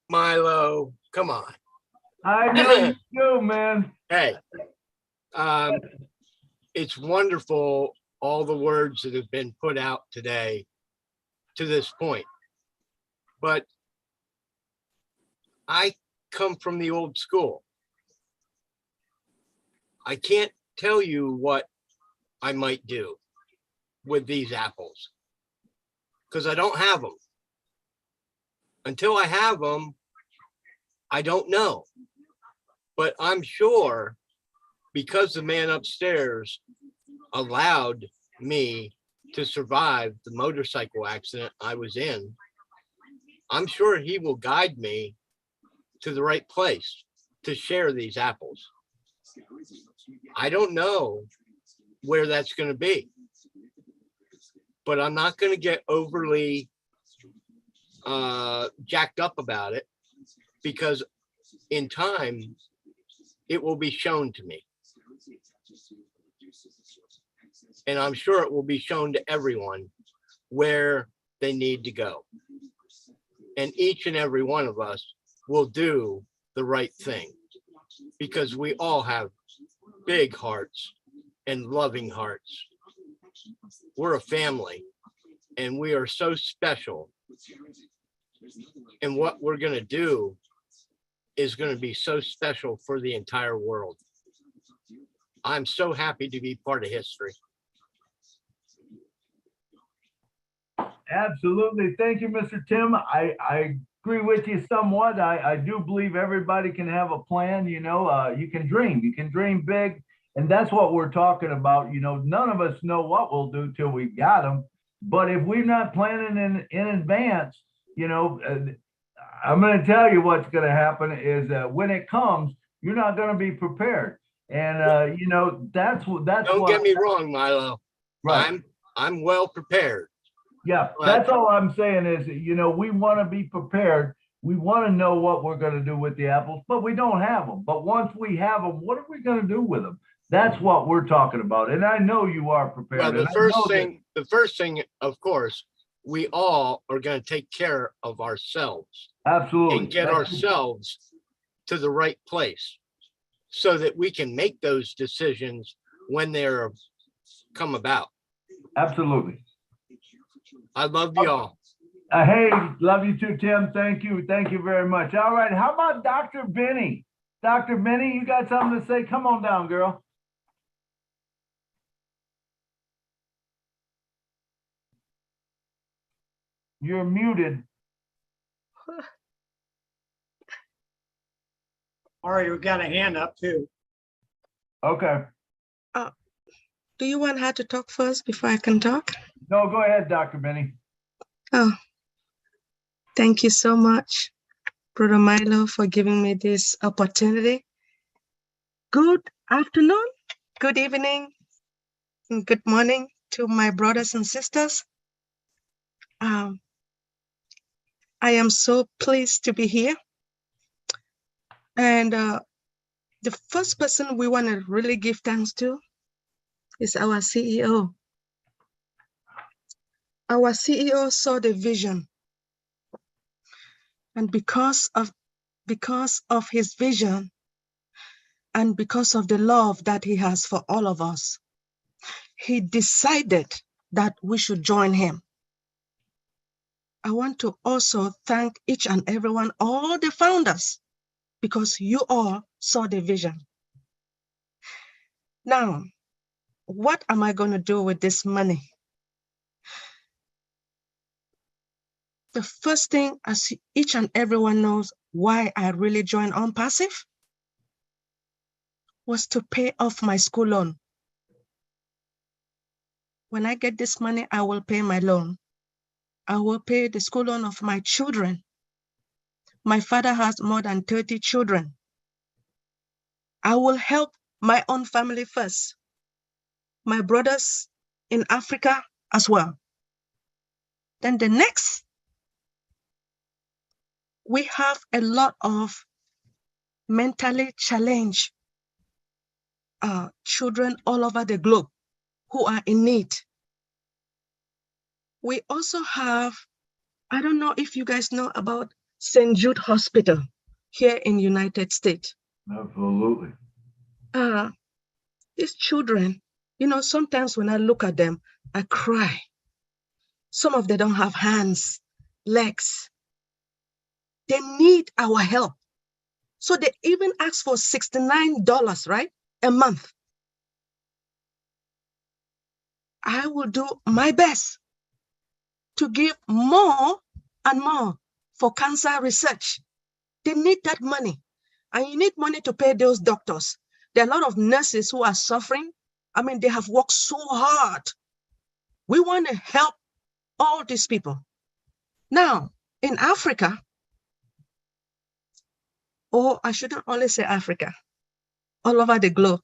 Milo, come on. I know you do, man. Hey, it's wonderful, all the words that have been put out today to this point. But I come from the old school. I can't tell you what I might do with these apples because I don't have them. Until I have them, I don't know. But I'm sure because the man upstairs allowed me to survive the motorcycle accident I was in, I'm sure he will guide me to the right place to share these apples. I don't know where that's going to be, but I'm not going to get overly jacked up about it, because in time it will be shown to me, and I'm sure it will be shown to everyone where they need to go, and each and every one of us will do the right thing, because we all have big hearts and loving hearts. We're a family, and we are so special, and what we're going to do is going to be so special for the entire world. I'm so happy to be part of history. Absolutely. Thank you, Mr. Tim. I agree with you somewhat. I do believe everybody can have a plan. You can dream big. And that's what we're talking about. None of us know what we'll do till we got them. But if we're not planning in advance, I'm going to tell you what's going to happen is when it comes, you're not going to be prepared. And, that's Don't get me wrong, Milo. Right. I'm well prepared. Yeah, that's all I'm saying is, we want to be prepared. We want to know what we're going to do with the apples, but we don't have them. But once we have them, what are we going to do with them? That's what we're talking about. And I know you are prepared. Well, the first thing, of course, we all are going to take care of ourselves. Absolutely. And get ourselves to the right place so that we can make those decisions when they're come about. Absolutely. I love you all. Hey, love you too, Tim. Thank you. Thank you very much. All right. How about Dr. Benny? Dr. Benny, you got something to say? Come on down, girl. You're muted. All right, we got a hand up too. Okay. Do you want her to talk first before I can talk? No, go ahead, Dr. Benny. Oh, thank you so much, Brother Milo, for giving me this opportunity. Good afternoon, good evening, and good morning to my brothers and sisters. I am so pleased to be here. And the first person we want to really give thanks to is our CEO. Our CEO saw the vision. And because of his vision and because of the love that he has for all of us, he decided that we should join him. I want to also thank each and everyone, all the founders, because you all saw the vision. Now, what am I going to do with this money? The first thing, as each and everyone knows why I really joined OnPassive, was to pay off my school loan. When I get this money, I will pay my loan. I will pay the school loan of my children. My father has more than 30 children. I will help my own family first, my brothers in Africa as well. Then the next, we have a lot of mentally challenged children all over the globe who are in need. We also have, I don't know if you guys know about St. Jude Hospital here in United States. Absolutely. These children, you know, sometimes when I look at them, I cry. Some of them don't have hands, legs. They need our help. So they even ask for $69, right? A month. I will do my best to give more and more for cancer research. They need that money. And you need money to pay those doctors. There are a lot of nurses who are suffering. I mean, they have worked so hard. We want to help all these people. Now, in Africa, or I shouldn't only say Africa, all over the globe,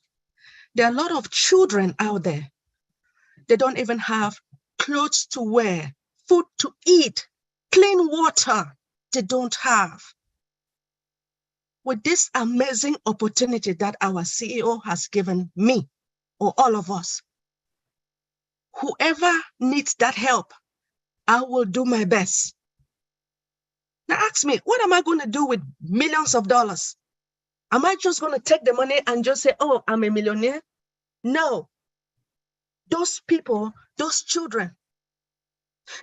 there are a lot of children out there. They don't even have clothes to wear, food to eat, clean water they don't have. With this amazing opportunity that our CEO has given me, or all of us, whoever needs that help, I will do my best. Now ask me, what am I going to do with millions of dollars? Am I just going to take the money and just say, oh, I'm a millionaire? No. Those people, those children,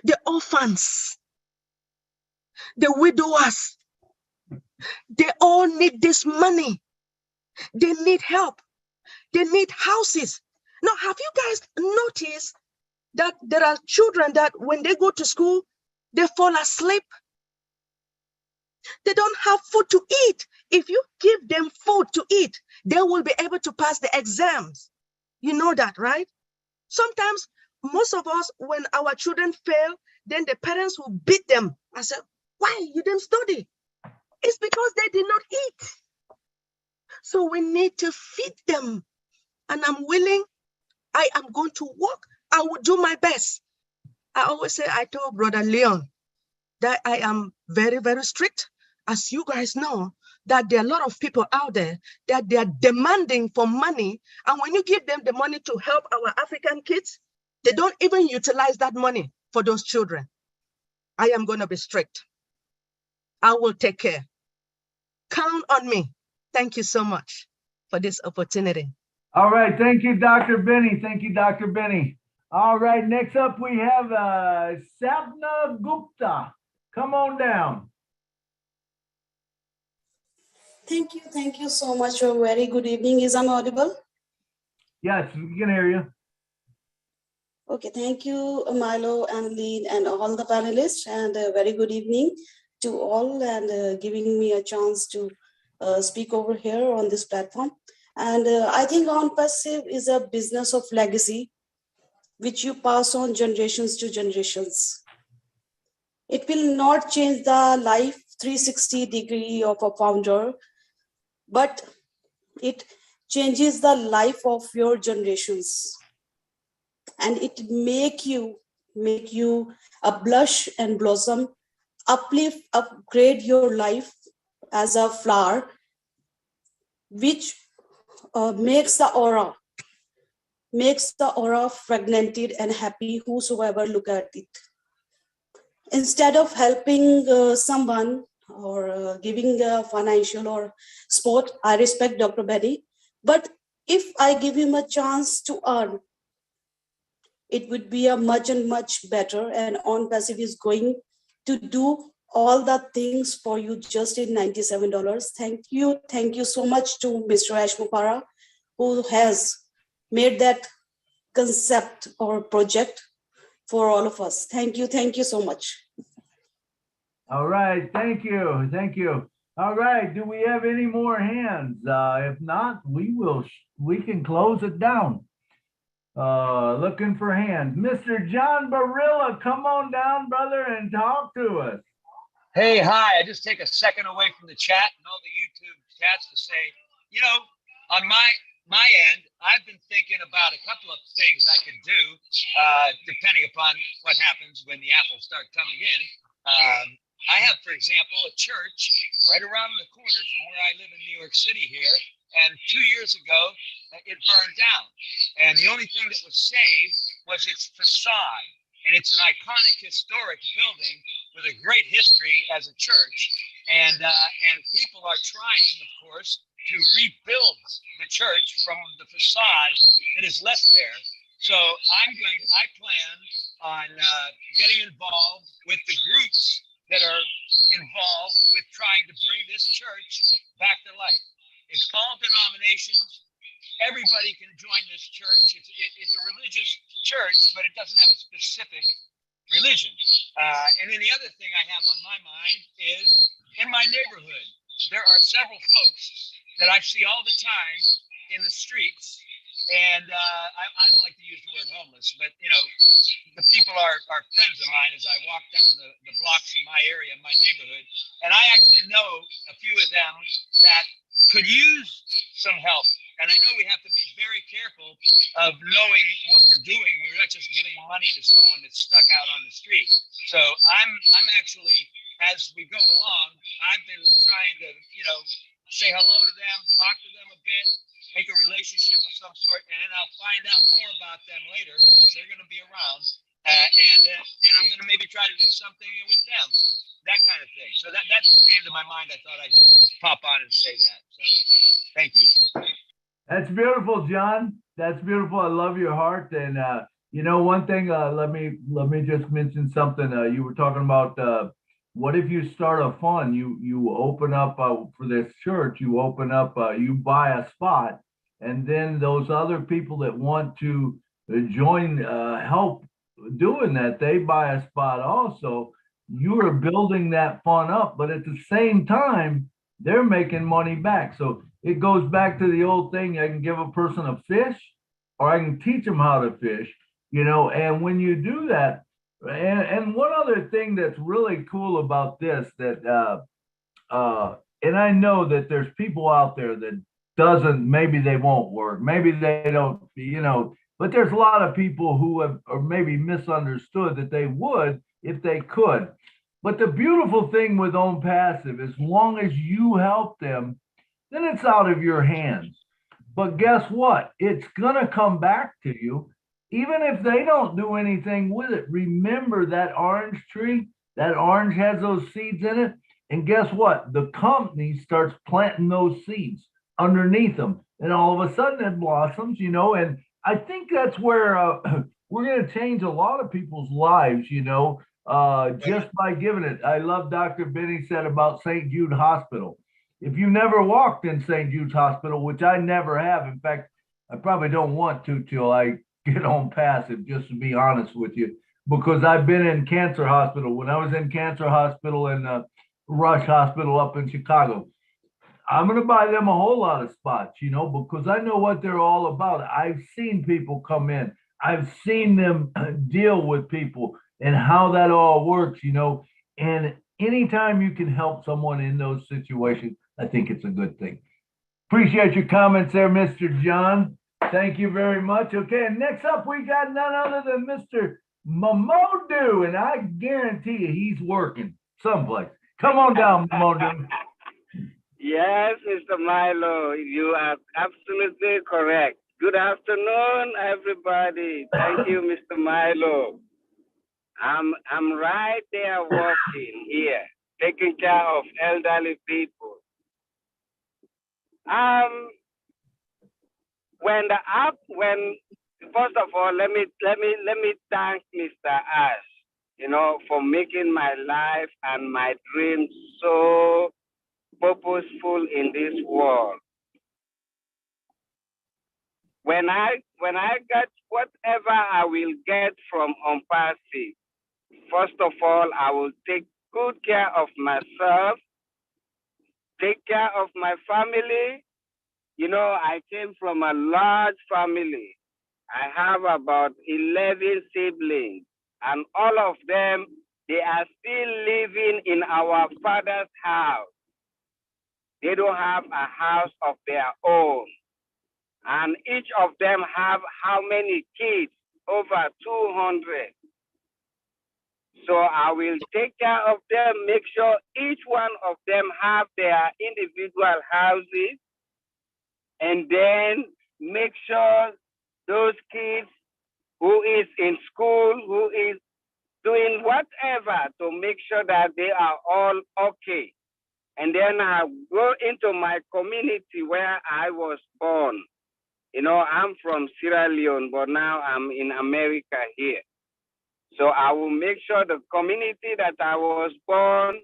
the orphans, the widowers, they all need this money. They need help. They need houses. Now, have you guys noticed that there are children that when they go to school, they fall asleep? They don't have food to eat. If you give them food to eat, they will be able to pass the exams. You know that, right? Sometimes, most of us, when our children fail, then the parents will beat them and say, why you didn't study? It's because they did not eat. So we need to feed them. And I'm willing, I am going to work. I will do my best. I always say, I told Brother Leon that I am very, very strict. As you guys know, that there are a lot of people out there that they are demanding for money. And when you give them the money to help our African kids, they don't even utilize that money for those children. I am going to be strict. I will take care. Count on me. Thank you so much for this opportunity. All right. Thank you, Dr. Benny. Thank you, Dr. Benny. All right. Next up, we have Sapna Gupta. Come on down. Thank you so much. A very good evening. Is I'm audible? Yes, we can hear you. Okay, thank you, Milo and Lee and all the panelists, and a very good evening to all, and giving me a chance to speak over here on this platform. And I think OnPassive is a business of legacy, which you pass on generations to generations. It will not change the life 360 degree of a founder, but it changes the life of your generations, and it make you a blush and blossom, uplift, upgrade your life as a flower, which makes the aura fragmented and happy whosoever look at it. Instead of helping someone or giving financial or sport, I respect Dr. Betty. But if I give him a chance to earn, it would be a much and much better. And On Passive is going to do all the things for you just in $97. Thank you so much to Mr. Ashmupara, who has made that concept or project for all of us. Thank you so much. All right, thank you, thank you. All right, do we have any more hands? If not, we can close it down. Looking for hands. Mr. John Barilla, come on down, brother, and talk to us. Hey, hi. I just take a second away from the chat and all the YouTube chats to say, you know, on my end, I've been thinking about a couple of things I could do, depending upon what happens when the apples start coming in. I have, for example, a church right around the corner from where I live in New York City here. And 2 years ago, it burned down. And the only thing that was saved was its facade. And it's an iconic historic building with a great history as a church. And people are trying, of course, to rebuild the church from the facade that is left there. So I plan on getting involved with the groups that are involved with trying to bring this church back to life. It's all denominations. Everybody can join this church. It's a religious church, but it doesn't have a specific religion. And then the other thing I have on my mind is in my neighborhood, there are several folks that I see all the time in the streets. And I don't like to use the word homeless, but you know, the people are friends of mine as I walk down the blocks in my area, in my neighborhood. And I actually know a few of them that could use some help. And I know we have to be very careful of knowing what we're doing. We're not just giving money to someone that's stuck out on the street. So I'm actually, as we go along, I've been trying to, you know, say hello to them, talk to them a bit, make a relationship of some sort, and then I'll find out more about them later because they're going to be around, and I'm going to maybe try to do something with them, that kind of thing. So that just came to my mind. I thought I'd pop on and say that. So thank you. That's beautiful, John. That's beautiful. I love your heart. And you know, one thing. Let me just mention something. You were talking about what if you start a fund? You open up for this church. You open up. You buy a spot, and then those other people that want to join, help doing that, they buy a spot also. You are building that fund up, but at the same time, they're making money back. So it goes back to the old thing. I can give a person a fish, or I can teach them how to fish, you know. And when you do that, and one other thing that's really cool about this, that and I know that there's people out there that doesn't, maybe they won't work, maybe they don't, you know, but there's a lot of people who have, or maybe misunderstood that they would if they could. But the beautiful thing with Own Passive, as long as you help them, then it's out of your hands. But guess what? It's gonna come back to you, even if they don't do anything with it. Remember that orange tree, that orange has those seeds in it. And guess what? The company starts planting those seeds underneath them. And all of a sudden it blossoms, you know. And I think that's where we're going to change a lot of people's lives, you know, just by giving it. I love Dr. Benny said about St. Jude Hospital. If you never walked in St. Jude's Hospital, which I never have, in fact, I probably don't want to till I get on passive, just to be honest with you, because I've been in cancer hospital. When I was in cancer hospital in Rush Hospital up in Chicago, I'm going to buy them a whole lot of spots, you know, because I know what they're all about. I've seen people come in. I've seen them deal with people and how that all works, you know. And anytime you can help someone in those situations, I think it's a good thing. Appreciate your comments there, Mr. John. Thank you very much. Okay, and next up, we got none other than Mr. Mamodu, and I guarantee you he's working someplace. Come on down, Mamodu. Yes, Mr. Milo, you are absolutely correct. Good afternoon, everybody. Thank you, Mr. Milo. I'm right there walking here, taking care of elderly people. When the app, when first of all, let me thank Mr. Ash, for making my life and my dreams so purposeful in this world. When I get whatever I will get from Ompasi, first of all, I will take good care of myself, take care of my family. I came from a large family. I have about 11 siblings, and all of them, they are still living in our father's house. They don't have a house of their own. And each of them have how many kids? Over 200. So I will take care of them, make sure each one of them have their individual houses, and then make sure those kids who is in school, who is doing whatever to make sure that they are all okay. And then I go into my community where I was born. I'm from Sierra Leone, but now I'm in America here. So I will make sure the community that I was born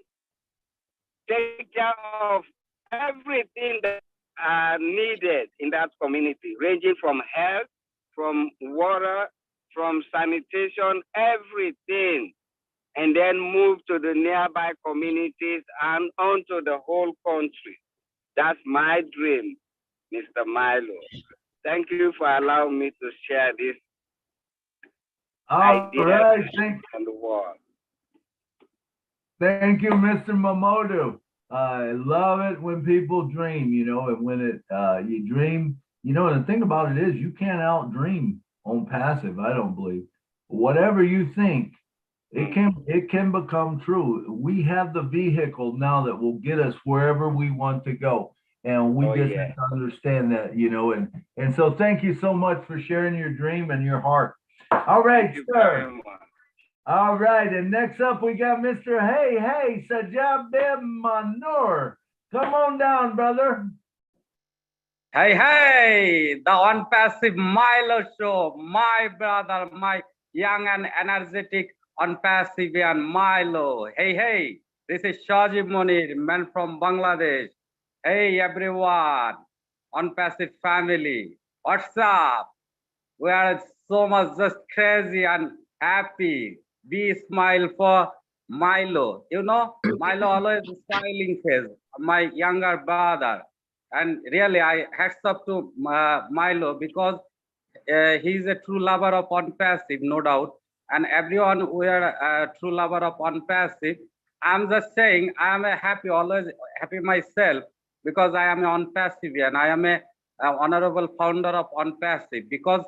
take care of everything that are needed in that community, ranging from health, from water, from sanitation, everything, and then move to the nearby communities and onto the whole country. That's my dream, Mr. Milo. Thank you for allowing me to share this All idea right. on the wall. Thank you, Mr. Mamodu. I love it when people dream, and when you dream, and the thing about it is you can't out dream on passive, I don't believe. Whatever you think, it can become true. We have the vehicle now that will get us wherever we want to go. And we just have to understand that, and so thank you so much for sharing your dream and your heart. All right, sir. All right, and next up we got Mr. Hey Sajab Manur. Come on down, brother. Hey, the unpassive Milo show. My brother, my young and energetic unpassive and Milo. Hey, this is Shajib Munir, man from Bangladesh. Hey, everyone, unpassive family. What's up? We are so much just crazy and happy. Be smile for Milo. Milo always smiling face, my younger brother. And really, I hats up to Milo because he's a true lover of unpassive, no doubt. And everyone, we are a true lover of unpassive. I'm just saying, I'm a happy, always happy myself because I am an unpassive and I am a honorable founder of unpassive because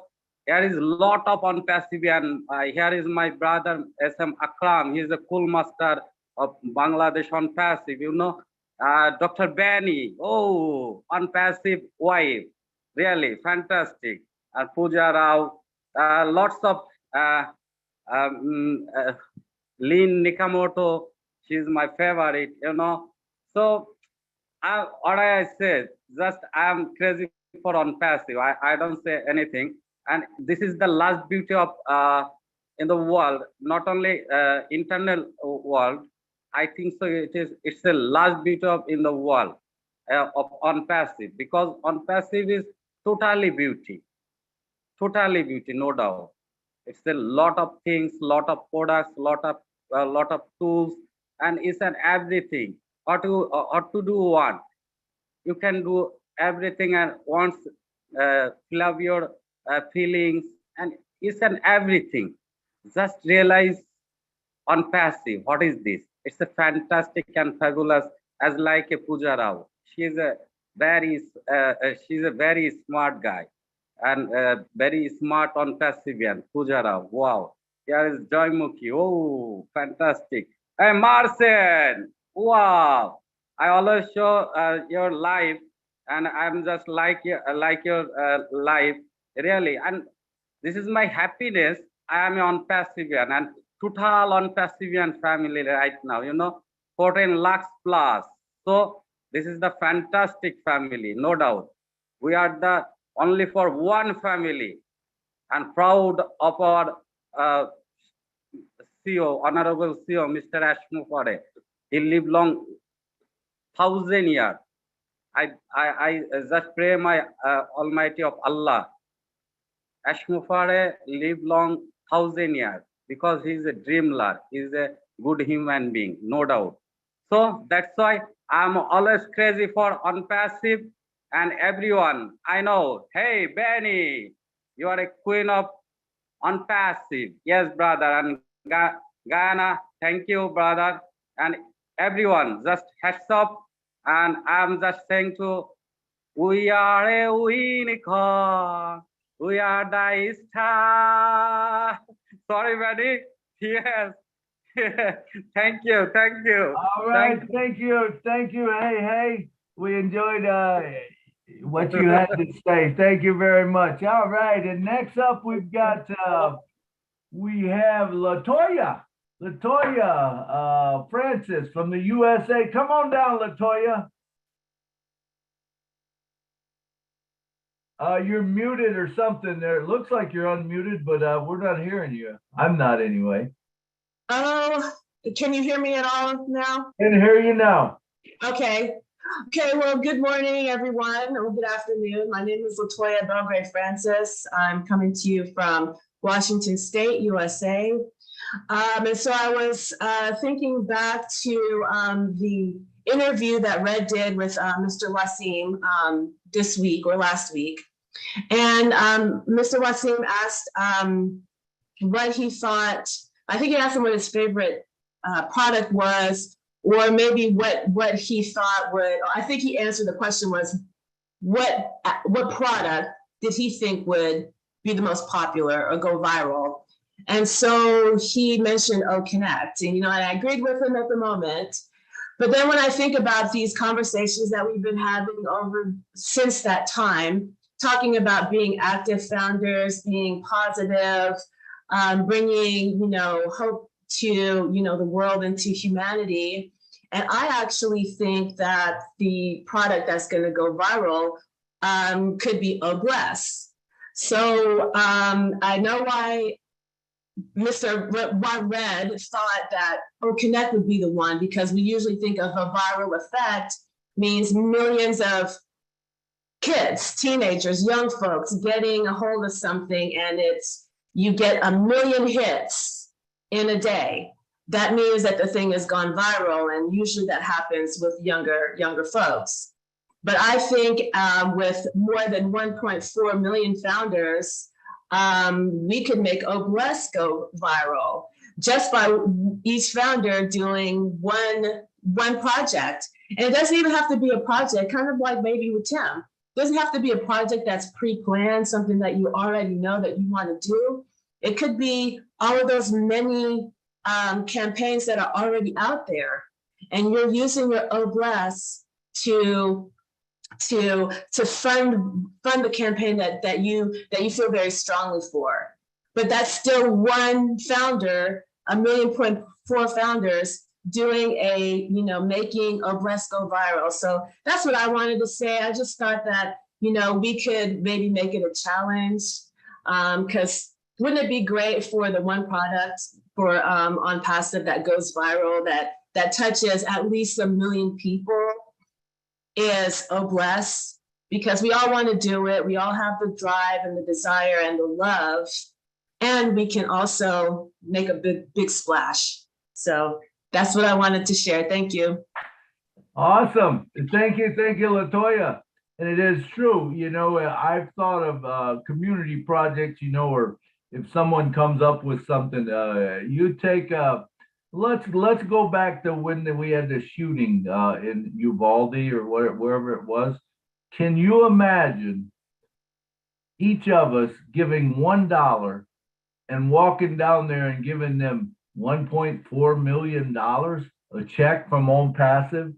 here is lot of unpassive and here is my brother SM Akram. He is a cool master of Bangladesh unpassive. Dr. Benny, unpassive wife, really fantastic. And Pooja Rao, lots of Lynn Nikamoto, she's my favorite, So what I said, just I'm crazy for unpassive. I don't say anything. And this is the last beauty of in the world, not only internal world. I think so. It's the last beauty of in the world of unpassive because unpassive is totally beauty, no doubt. It's a lot of things, lot of products, lot of tools, and it's an everything. What to do one, you can do everything and once love your feelings and it's an everything. Just realize on passive, what is this? It's a fantastic and fabulous, as like a Pooja Rao. She's a very smart guy and very smart on passive and Pooja Rao. Wow. Here is Joy Mukhi. Oh, fantastic. Hey, Marcel. Wow. I always show your life, and I'm just like your life, really. And this is my happiness. I am on Pacifian and total on Pacifian family right now. 14 lakhs plus. So this is the fantastic family, no doubt. We are the only for one family, and proud of our CEO, Honorable CEO, Mr. Ashmufare. He lived long 1,000 years. I just pray my Almighty of Allah. Ashmufare live long 1,000 years because he's a dreamer. He's a good human being, no doubt. So that's why I'm always crazy for unpassive and everyone. I know, hey, Benny, you are a queen of unpassive. Yes, brother. And Guyana, thank you, brother. And everyone, just heads up. And I'm just saying to, we are a unicorn. We are the star. Sorry, Benny. Yes. Thank you. Thank you. All right, thank you. Hey, we enjoyed what you had to say. Thank you very much. All right, and next up we have Latoya Francis from the USA. Come on down, Latoya. You're muted or something there. It looks like you're unmuted, but we're not hearing you. I'm not anyway. Oh, can you hear me at all now? Can hear you now. Okay. Well, good morning, everyone, or good afternoon. My name is Latoya Belgrade Francis. I'm coming to you from Washington State, USA. And so I was thinking back to the interview that Red did with Mr. Wasim this week or last week. And Mr. Wasim asked what he thought. I think he asked him what his favorite product was, or maybe what he thought would. I think he answered the question was, what product did he think would be the most popular or go viral? And so he mentioned Connect, and I agreed with him at the moment. But then when I think about these conversations that we've been having since that time, talking about being active founders, being positive, bringing hope to the world and to humanity, and I actually think that the product that's going to go viral could be Obless. So I know why Mr. Red thought that Connect would be the one, because we usually think of a viral effect means millions of kids, teenagers, young folks getting a hold of something, and you get 1 million hits in a day. That means that the thing has gone viral, and usually that happens with younger folks. But I think with more than 1.4 million founders, we could make Obless go viral just by each founder doing one project. And it doesn't even have to be a project, kind of like maybe with Tim. It doesn't have to be a project that's pre-planned, something that you already know that you want to do. It could be all of those many campaigns that are already out there, and you're using your Obless to fund the campaign that you feel very strongly for. But that's still one founder, 1.4 founders doing making Obless go viral. So that's what I wanted to say. I just thought that we could maybe make it a challenge, because wouldn't it be great for the one product for on passive that goes viral that touches at least 1 million people is Obless, because we all want to do it. We all have the drive and the desire and the love, and we can also make a big splash. So that's what I wanted to share. Thank you. Awesome. Thank you, Latoya. And it is true, I've thought of community projects, or if someone comes up with something, you take let's go back to when we had the shooting in Uvalde or wherever it was. Can you imagine each of us giving $1 and walking down there and giving them $1.4 million, a check from On Passive?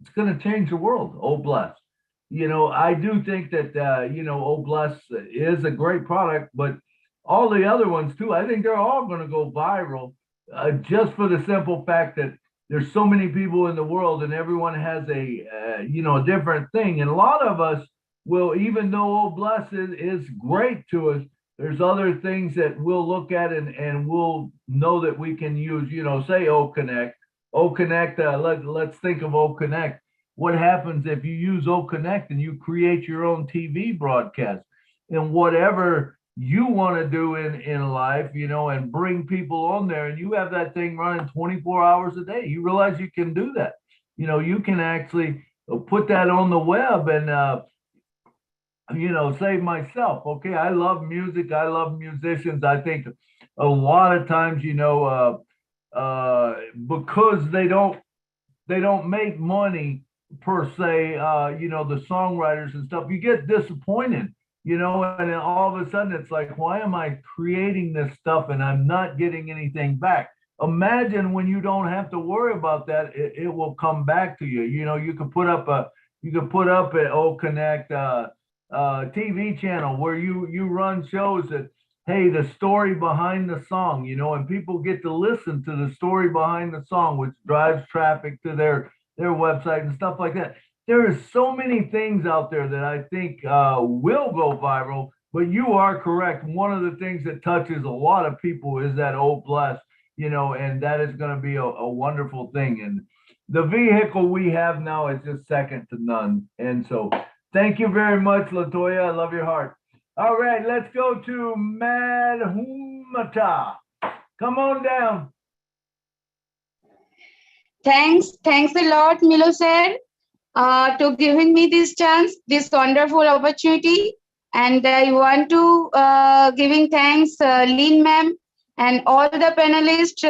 it's going to change the world. Oh, bless. I do think that, Oh, bless is a great product, but all the other ones too, I think they're all going to go viral just for the simple fact that there's so many people in the world and everyone has a different thing. And a lot of us will, even though Oh, bless is great to us, there's other things that we'll look at and we'll know that we can use, say O Connect. O Connect, let's think of O Connect. What happens if you use O Connect and you create your own TV broadcast and whatever you want to do in life, and bring people on there, and you have that thing running 24 hours a day. You realize you can do that. You can actually put that on the web and say myself, okay, I love music, I love musicians. I think a lot of times, because they don't make money per se, the songwriters and stuff, you get disappointed, and then all of a sudden it's like, why am I creating this stuff and I'm not getting anything back? Imagine when you don't have to worry about that, it will come back to you. You could put up an O Connect TV channel where you run shows that, hey, the story behind the song, and people get to listen to the story behind the song, which drives traffic to their website and stuff like that. There are so many things out there that I think will go viral, but you are correct. One of the things that touches a lot of people is that Oh, bless, and that is going to be a wonderful thing. And the vehicle we have now is just second to none. And so thank you very much, Latoya. I love your heart. All right, let's go to Madhumata. Come on down. Thanks a lot, Milo sir, to giving me this chance, this wonderful opportunity. And I want to giving thanks, Lynn ma'am, and all the panelists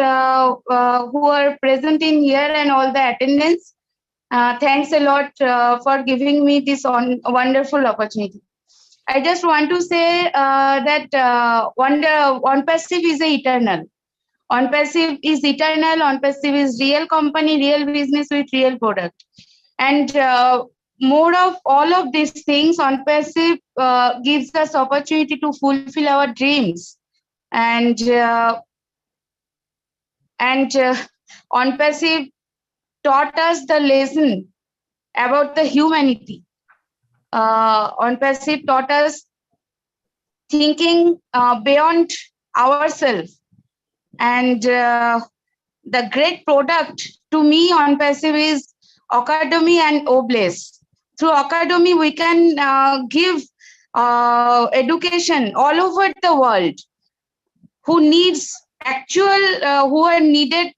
who are present in here and all the attendants. Thanks a lot for giving me this wonderful opportunity. I just want to say that on passive is eternal. On passive is eternal. On passive is real company, real business with real product. And more of all of these things, on passive gives us opportunity to fulfill our dreams. And on passive taught us the lesson about the humanity. On passive taught us thinking beyond ourselves. And the great product to me on passive is Academy and Obless. Through Academy, we can give education all over the world who needs who are needed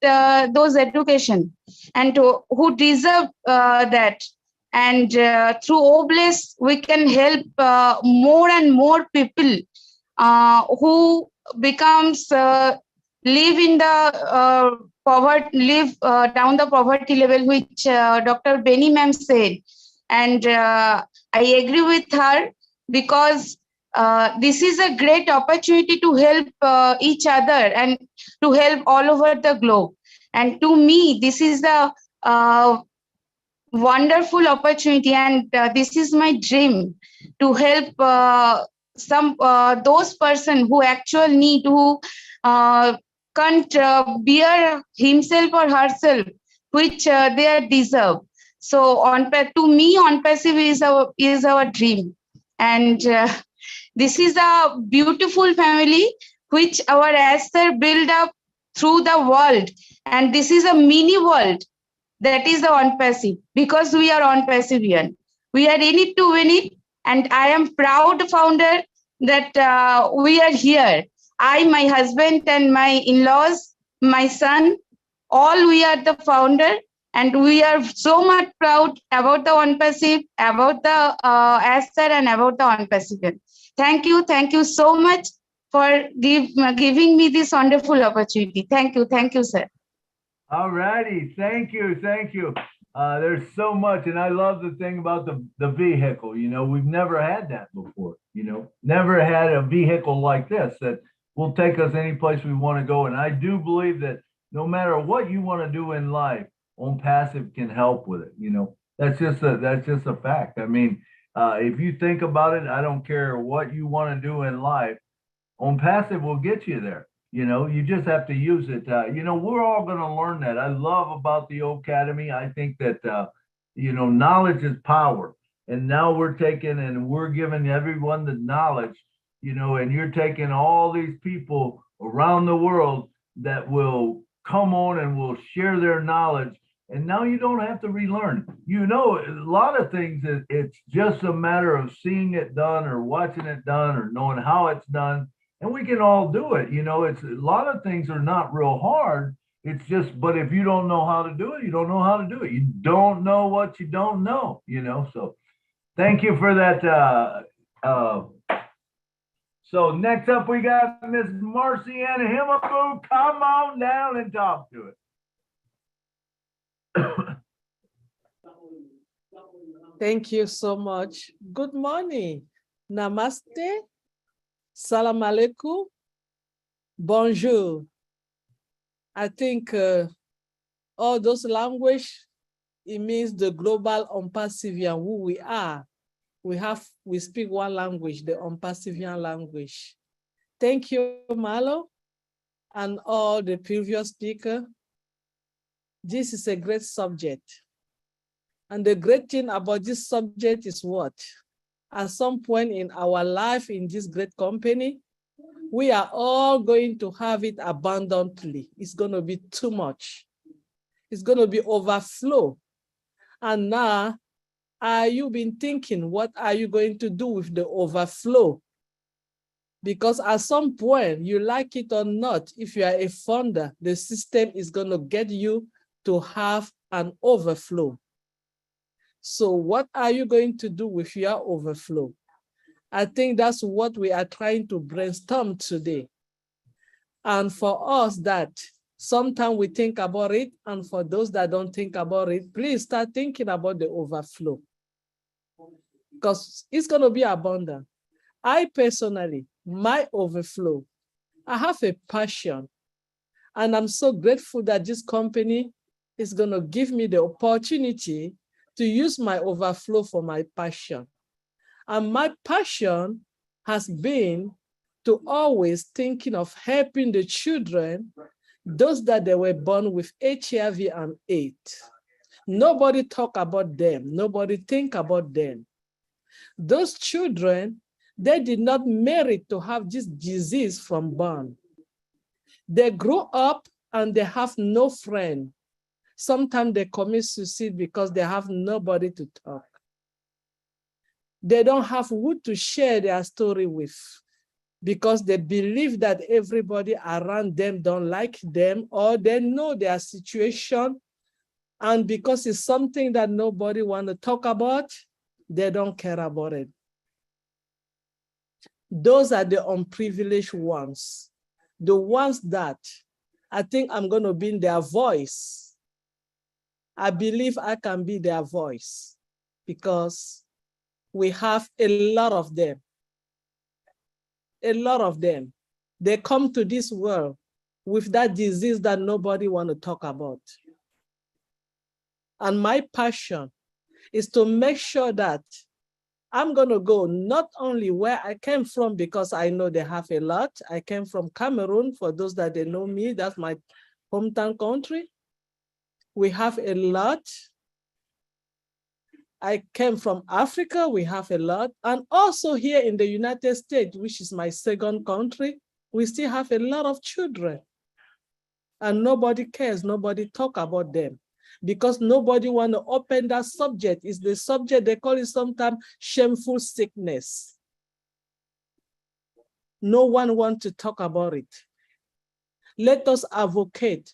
those education and who deserve that. And through Obless, we can help more and more people who becomes live in the poverty, live down the poverty level, which Dr. Benny ma'am said. And I agree with her because this is a great opportunity to help each other and to help all over the globe. And to me, this is a wonderful opportunity, and this is my dream to help those person who actually need, who can't bear himself or herself, which they deserve. So to me, on passive is our dream. And this is a beautiful family which our ancestors built up through the world. And this is a mini world. That is the on passive, because we are on passivian. We are in it to win it. And I am proud founder that we are here. I, my husband and my in-laws, my son, all we are the founder. And we are so much proud about the on passive, about the Aster and about the on passivian. Thank you so much for giving me this wonderful opportunity. Thank you, sir. All righty, thank you. There's so much, and I love the thing about the vehicle. We've never had that before. Never had a vehicle like this that will take us any place we want to go. And I do believe that no matter what you want to do in life, On Passive can help with it. That's just a fact. I mean, if you think about it, I don't care what you want to do in life. On Passive will get you there. You just have to use it. We're all going to learn that. I love about the Academy. I think that, knowledge is power. And now we're taking and we're giving everyone the knowledge, and you're taking all these people around the world that will come on and will share their knowledge. And now you don't have to relearn. A lot of things, it's just a matter of seeing it done or watching it done or knowing how it's done. And we can all do it. It's a lot of things are not real hard. It's just, but if you don't know how to do it, you don't know how to do it. You don't know what you don't know, So thank you for that. So next up, we got Miss Marciana Himmabu. Come on down and talk to it. Thank you so much. Good morning. Namaste. Salam alaikum. Bonjour. I think all those language, it means the global Ompassivian, who we are. We speak one language, the Ompassivian language. Thank you, Milo, and all the previous speaker. This is a great subject. And the great thing about this subject is what? At some point in our life in this great company, we are all going to have it abundantly. It's going to be too much. It's going to be overflow. And now, are you been thinking, what are you going to do with the overflow? Because at some point, you like it or not, if you are a founder, the system is going to get you to have an overflow. So what are you going to do with your overflow? I think that's what we are trying to brainstorm today. And for us that sometimes we think about it, and for those that don't think about it, please start thinking about the overflow. Because it's going to be abundant. I personally, my overflow, I have a passion. And I'm so grateful that this company is going to give me the opportunity to use my overflow for my passion. And my passion has been to always thinking of helping the children, those that they were born with HIV and AIDS. Nobody talk about them. Nobody think about them. Those children, they did not merit to have this disease from born. They grow up and they have no friend. Sometimes they commit suicide because they have nobody to talk. They don't have who to share their story with because they believe that everybody around them don't like them or they know their situation. And because it's something that nobody want to talk about, they don't care about it. Those are the unprivileged ones. The ones that I think I'm going to be in their voice. I believe I can be their voice because we have a lot of them. A lot of them. They come to this world with that disease that nobody want to talk about. And my passion is to make sure that I'm going to go not only where I came from because I know they have a lot. I came from Cameroon. For those that they know me, that's my hometown country. We have a lot. I came from Africa, we have a lot. And also here in the United States, which is my second country, we still have a lot of children. And nobody cares, nobody talk about them. Because nobody want to open that subject. It's the subject, they call it sometimes shameful sickness. No one wants to talk about it. Let us advocate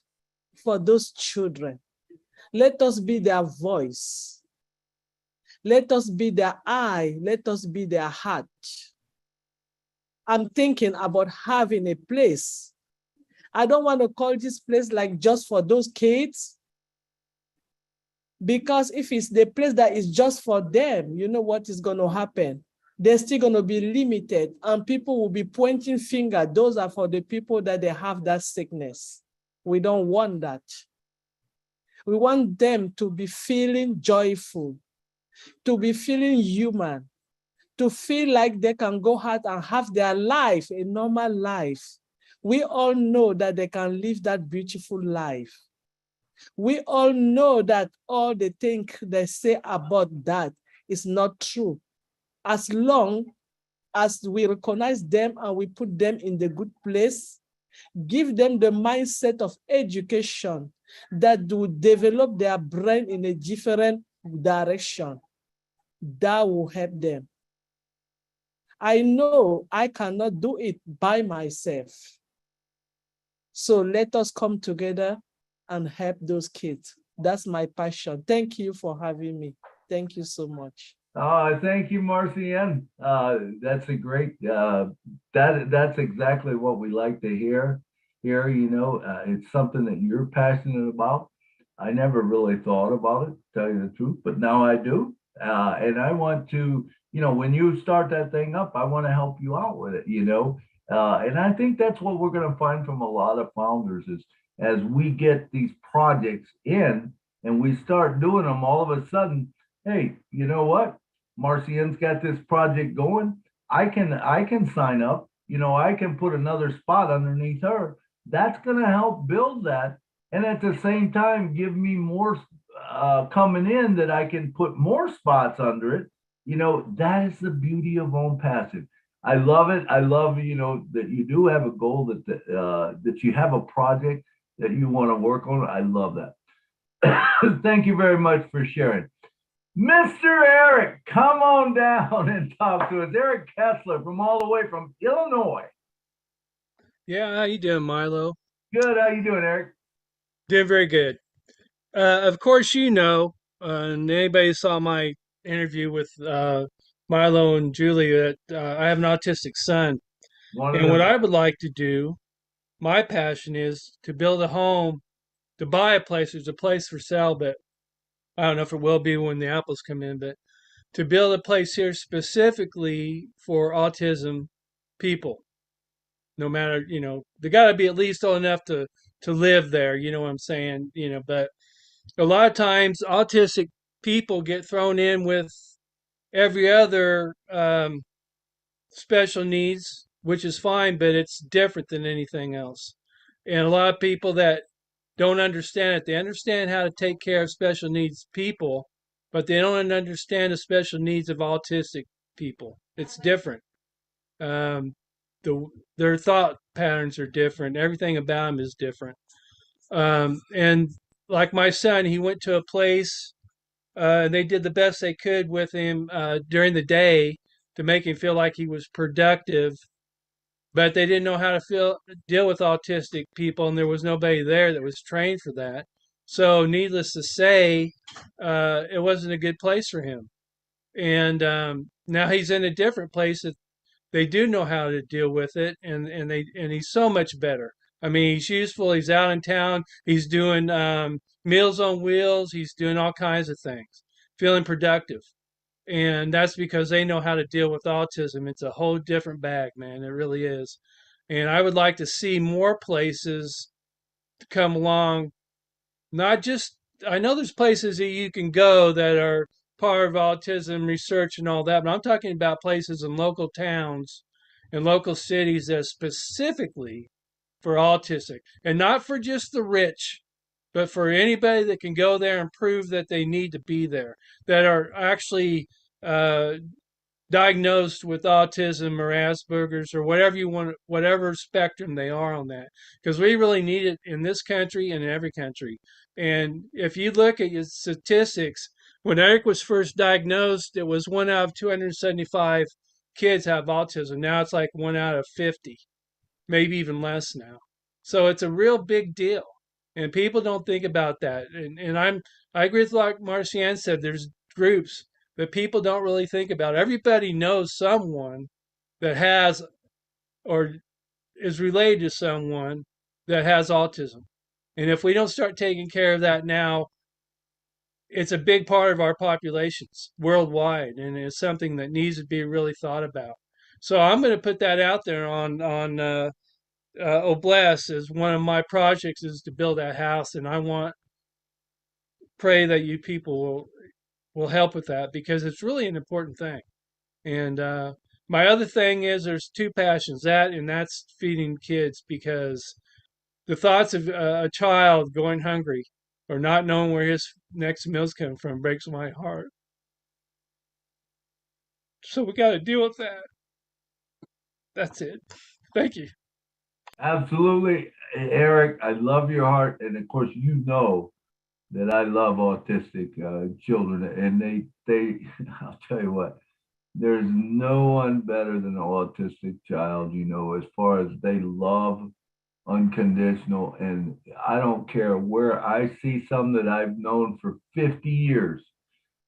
for those children. Let us be their voice. Let us be their eye. Let us be their heart. I'm thinking about having a place. I don't want to call this place like just for those kids. Because if it's the place that is just for them, you know what is going to happen? They're still going to be limited and people will be pointing finger. Those are for the people that they have that sickness. We don't want that. We want them to be feeling joyful, to be feeling human, to feel like they can go out and have their life, a normal life. We all know that they can live that beautiful life. We all know that all the things they say about that is not true. As long as we recognize them and we put them in the good place, give them the mindset of education that will develop their brain in a different direction, that will help them. I know I cannot do it by myself. So let us come together and help those kids. That's my passion. Thank you for having me. Thank you so much. Thank you, Marcian. That's a great, that's exactly what we like to hear. Here, it's something that you're passionate about. I never really thought about it, to tell you the truth, but now I do. And I want to, when you start that thing up, I want to help you out with it. And I think that's what we're going to find from a lot of founders is as we get these projects in and we start doing them, all of a sudden, hey, you know what? Marcian's got this project going. I can sign up. I can put another spot underneath her. That's going to help build that, and at the same time, give me more coming in that I can put more spots under it. That is the beauty of Own Passive. I love it. I love that you do have a goal that you have a project that you want to work on. I love that. Thank you very much for sharing. Mr. Eric, come on down and talk to us. Eric Kessler from all the way from Illinois. Yeah, how you doing, Milo? Good. How you doing, Eric? Doing very good. Of course, and anybody saw my interview with Milo and Julie that I have an autistic son. And what I would like to do, my passion is to build a home, to buy a place. There's a place for sale, but I don't know if it will be when the apples come in, but to build a place here specifically for autism people. No matter, they got to be at least old enough to live there. You know what I'm saying? But a lot of times autistic people get thrown in with every other special needs, which is fine, but it's different than anything else. And a lot of people that don't understand it, they understand how to take care of special needs people, but they don't understand the special needs of autistic people. It's different. Um, their thought patterns are different. Everything about them is different. And like my son, he went to a place, and they did the best they could with him during the day to make him feel like he was productive, but they didn't know how to deal with autistic people, and there was nobody there that was trained for that. So, needless to say, it wasn't a good place for him. And now he's in a different place that they do know how to deal with it, and he's so much better. I mean, he's useful. He's out in town. He's doing Meals on Wheels. He's doing all kinds of things, feeling productive. And that's because they know how to deal with autism. It's a whole different bag, man. It really is. And I would like to see more places to come along. Not just, I know there's places that you can go that are part of autism research and all that, but I'm talking about places in local towns and local cities that specifically for autistic, and not for just the rich, but for anybody that can go there and prove that they need to be there, that are actually uh, diagnosed with autism or Asperger's or whatever you want, whatever spectrum they are on that, because we really need it in this country and in every country. And if you look at your statistics, when Eric was first diagnosed, it was 1 out of 275 kids have autism. Now it's like 1 out of 50, maybe even less now. So it's a real big deal. And people don't think about that. And I agree with what Marcian said. There's groups that people don't really think about. Everybody knows someone that has or is related to someone that has autism. And if we don't start taking care of that now, it's a big part of our populations worldwide, and it's something that needs to be really thought about. So I'm going to put that out there on Oblast as one of my projects is to build that house, and I want pray that you people will help with that because it's really an important thing. And my other thing is there's two passions, that and that's feeding kids, because the thoughts of a child going hungry or not knowing where his next meal's coming from breaks my heart. So we got to deal with that. That's it. Thank you. Absolutely, Eric. I love your heart, and of course, you know that I love autistic children, and they. I'll tell you what. There's no one better than an autistic child, as far as they love unconditional. And I don't care where I see some that I've known for 50 years.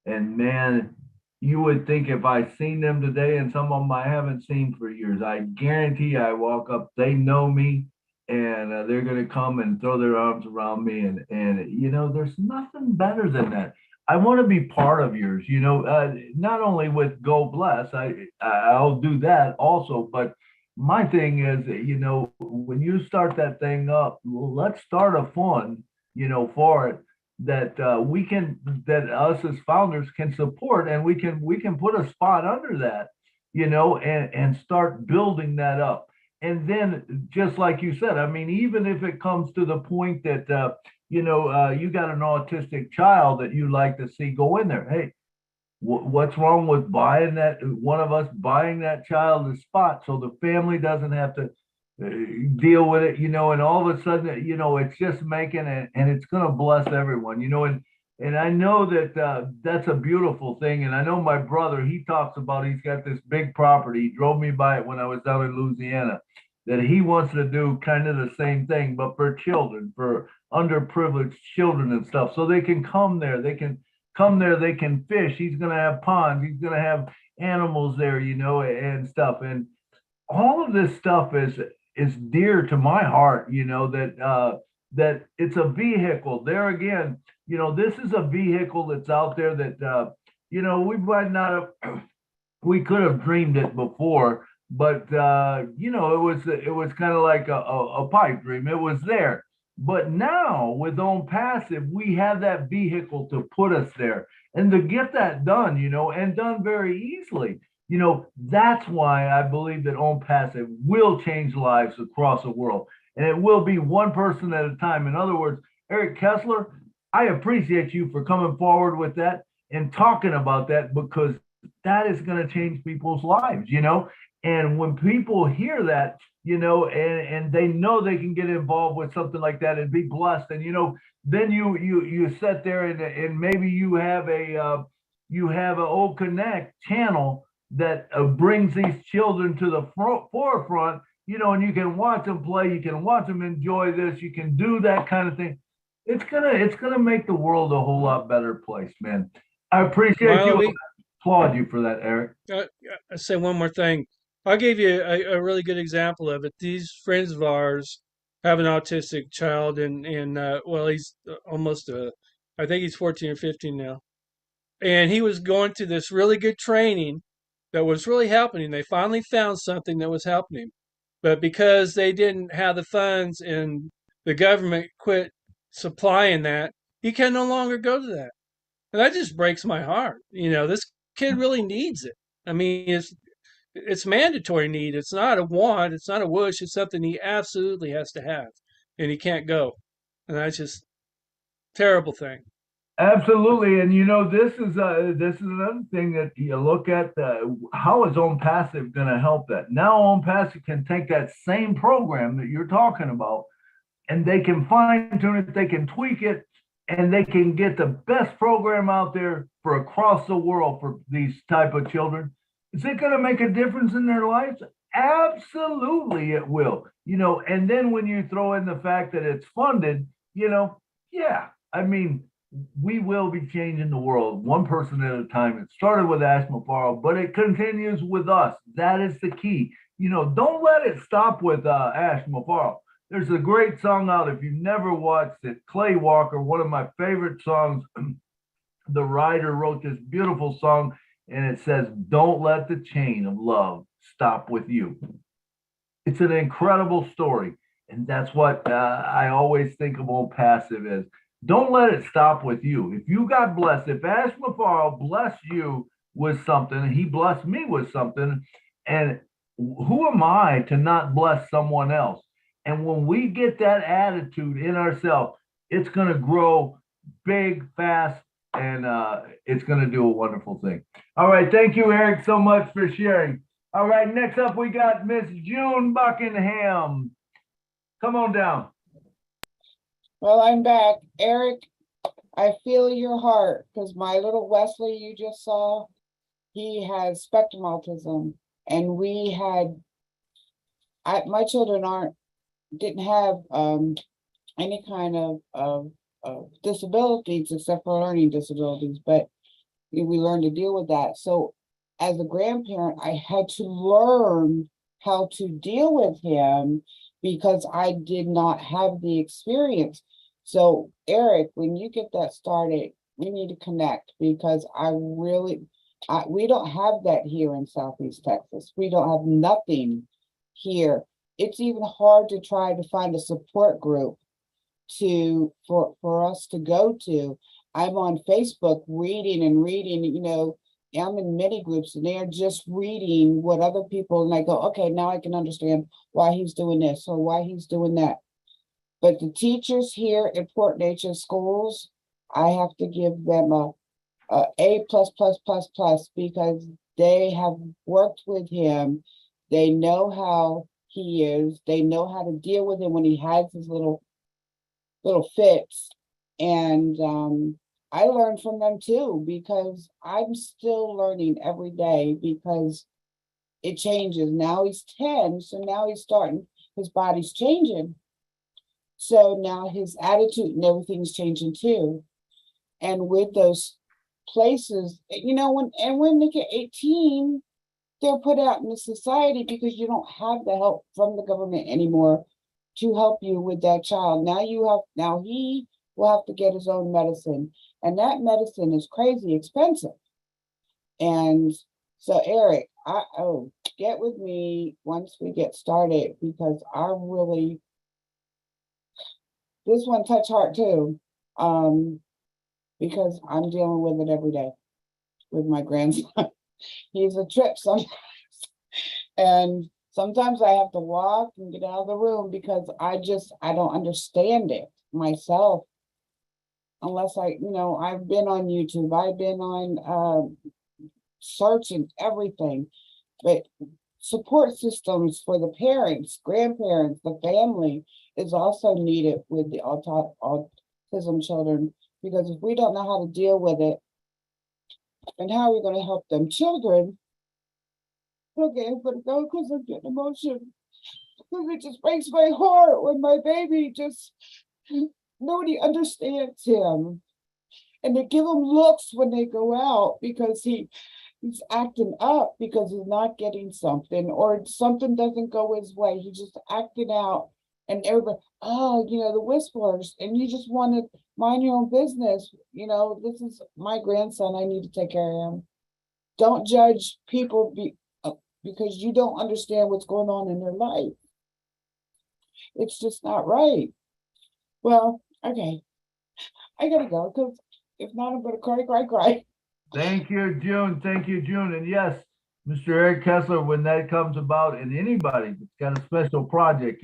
And man, you would think if I seen them today and some of them I haven't seen for years, I guarantee I walk up, they know me and they're going to come and throw their arms around me. And there's nothing better than that. I want to be part of yours, not only with Go Bless, I'll do that also, but my thing is, when you start that thing up, let's start a fund, for it that that us as founders can support, and we can put a spot under that, and start building that up. And then, just like you said, I mean, even if it comes to the point that you got an autistic child that you like to see go in there, hey, what's wrong with buying that, one of us buying that child a spot so the family doesn't have to deal with it, and all of a sudden, it's just making it, and it's going to bless everyone, and I know that that's a beautiful thing. And I know my brother, he talks about, he's got this big property. He drove me by it when I was down in Louisiana, that he wants to do kind of the same thing, but for children, for underprivileged children and stuff. So they can come there, they can fish. He's going to have ponds. He's going to have animals there, and stuff. And all of this stuff is dear to my heart, that it's a vehicle. There again, this is a vehicle that's out there that we might not have, we could have dreamed it before, but it was kind of like a pipe dream. It was there. But now with Own Passive, we have that vehicle to put us there and to get that done, and done very easily. That's why I believe that Own Passive will change lives across the world. And it will be one person at a time. In other words, Eric Kessler, I appreciate you for coming forward with that and talking about that, because that is going to change people's lives, And when people hear that, and they know they can get involved with something like that and be blessed, and then you sit there and maybe you have a Old Connect channel that brings these children to the forefront, and you can watch them play, you can watch them enjoy this, you can do that kind of thing. It's gonna make the world a whole lot better place, man. I appreciate Milo, you. Applaud you for that, Eric. I say one more thing. I'll give you a really good example of it. These friends of ours have an autistic child, and well, he's almost I think he's 14 or 15 now. And he was going to this really good training that was really helping him. They finally found something that was helping him. But because they didn't have the funds and the government quit supplying that, he can no longer go to that. And that just breaks my heart. This kid really needs it. I mean, it's mandatory need. It's not a want. It's not a wish. It's something he absolutely has to have, and he can't go. And that's just terrible thing. Absolutely, and this is another thing that you look at. How is Own Passive going to help that? Now, Own Passive can take that same program that you're talking about, and they can fine tune it, they can tweak it, and they can get the best program out there for across the world for these type of children. Is it going to make a difference in their lives? Absolutely, it will. And then when you throw in the fact that it's funded, yeah, I mean, we will be changing the world one person at a time. It started with Ash Mafaro, but it continues with us. That is the key. Don't let it stop with Ash Mafaro. There's a great song out. If you've never watched it, Clay Walker, one of my favorite songs. The writer wrote this beautiful song, and it says, "Don't let the chain of love stop with you." It's an incredible story. And that's what I always think of Own Passive as. don't let it stop with you. If you got blessed, if Ash Mafaro blessed you with something, and he blessed me with something, and who am I to not bless someone else? And when we get that attitude in ourselves, it's going to grow big, fast, and it's going to do a wonderful thing. All right. Thank you, Eric, so much for sharing. All right. Next up, we got Miss June Buckingham. Come on down. Well, I'm back. Eric, I feel your heart because my little Wesley you just saw, he has spectrum autism. And we had, my children didn't have any kind of disabilities except for learning disabilities, but we learned to deal with that. So as a grandparent, I had to learn how to deal with him because I did not have the experience. So Eric, when you get that started, we need to connect because we don't have that here in Southeast Texas. We don't have nothing here. It's even hard to try to find a support group for us to go to. I'm on Facebook reading, I'm in many groups and they're just reading what other people, and I go, okay, now I can understand why he's doing this or why he's doing that. But the teachers here at Port Nature schools, I have to give them a A++++ because they have worked with him. They know how he is. They know how to deal with him when he has his little fits. And I learn from them too, because I'm still learning every day because it changes. Now he's 10, so now his body's changing. So now his attitude and everything's changing too. And with those places, when they get 18, they're put out in the society because you don't have the help from the government anymore to help you with that child. Now he will have to get his own medicine, and that medicine is crazy expensive. And so Eric, get with me once we get started because this one touch heart too, because I'm dealing with it every day with my grandson. He's a trip sometimes. And sometimes I have to walk and get out of the room because I don't understand it myself. Unless I've been on YouTube, I've been on searching everything. But support systems for the parents, grandparents, the family is also needed with the autism children, because if we don't know how to deal with it, then how are we going to help them children? Okay, I'm gonna go because I'm getting emotional. Because it just breaks my heart when my baby nobody understands him. And they give him looks when they go out because he's acting up because he's not getting something or something doesn't go his way. He's just acting out and everybody, the whisperers, and you just want to mind your own business. This is my grandson. I need to take care of him. Don't judge people because you don't understand what's going on in their life. It's just not right. Well, okay. I gotta go because if not, I'm gonna cry. Thank you, June. Thank you, June. And yes, Mr. Eric Kessler, when that comes about, and anybody that's got a special project,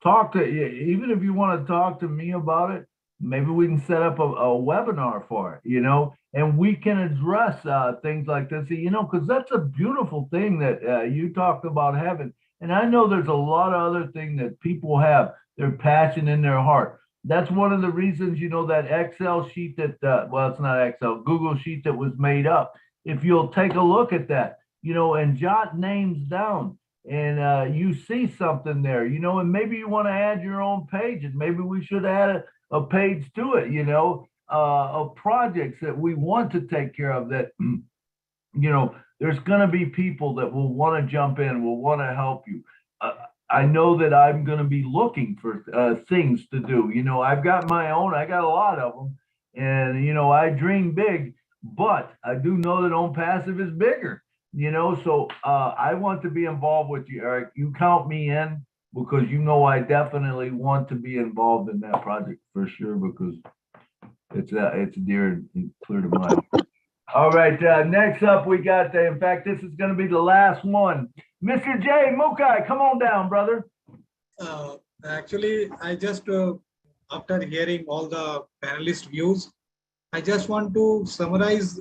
talk to, even if you want to talk to me about it, maybe we can set up a webinar for it, and we can address things like this, because that's a beautiful thing that you talked about having. And I know there's a lot of other things that people have, their passion in their heart. That's one of the reasons, that Excel sheet that, well, it's not Excel, Google sheet that was made up. If you'll take a look at that, and jot names down, and you see something there, and maybe you want to add your own page, and maybe we should add a page to it, of projects that we want to take care of that, there's going to be people that will want to jump in, will want to help you. I know that I'm going to be looking for things to do. I've got my own, I got a lot of them, and, I dream big, but I do know that Own Passive is bigger, so I want to be involved with you, Eric. You count me in. because you know I definitely want to be involved in that project for sure, because it's dear and clear to my heart. All right, next up we got, in fact, this is going to be the last one. Mr. J. Mukai, come on down, brother. Actually, I just, after hearing all the panelist views, I just want to summarize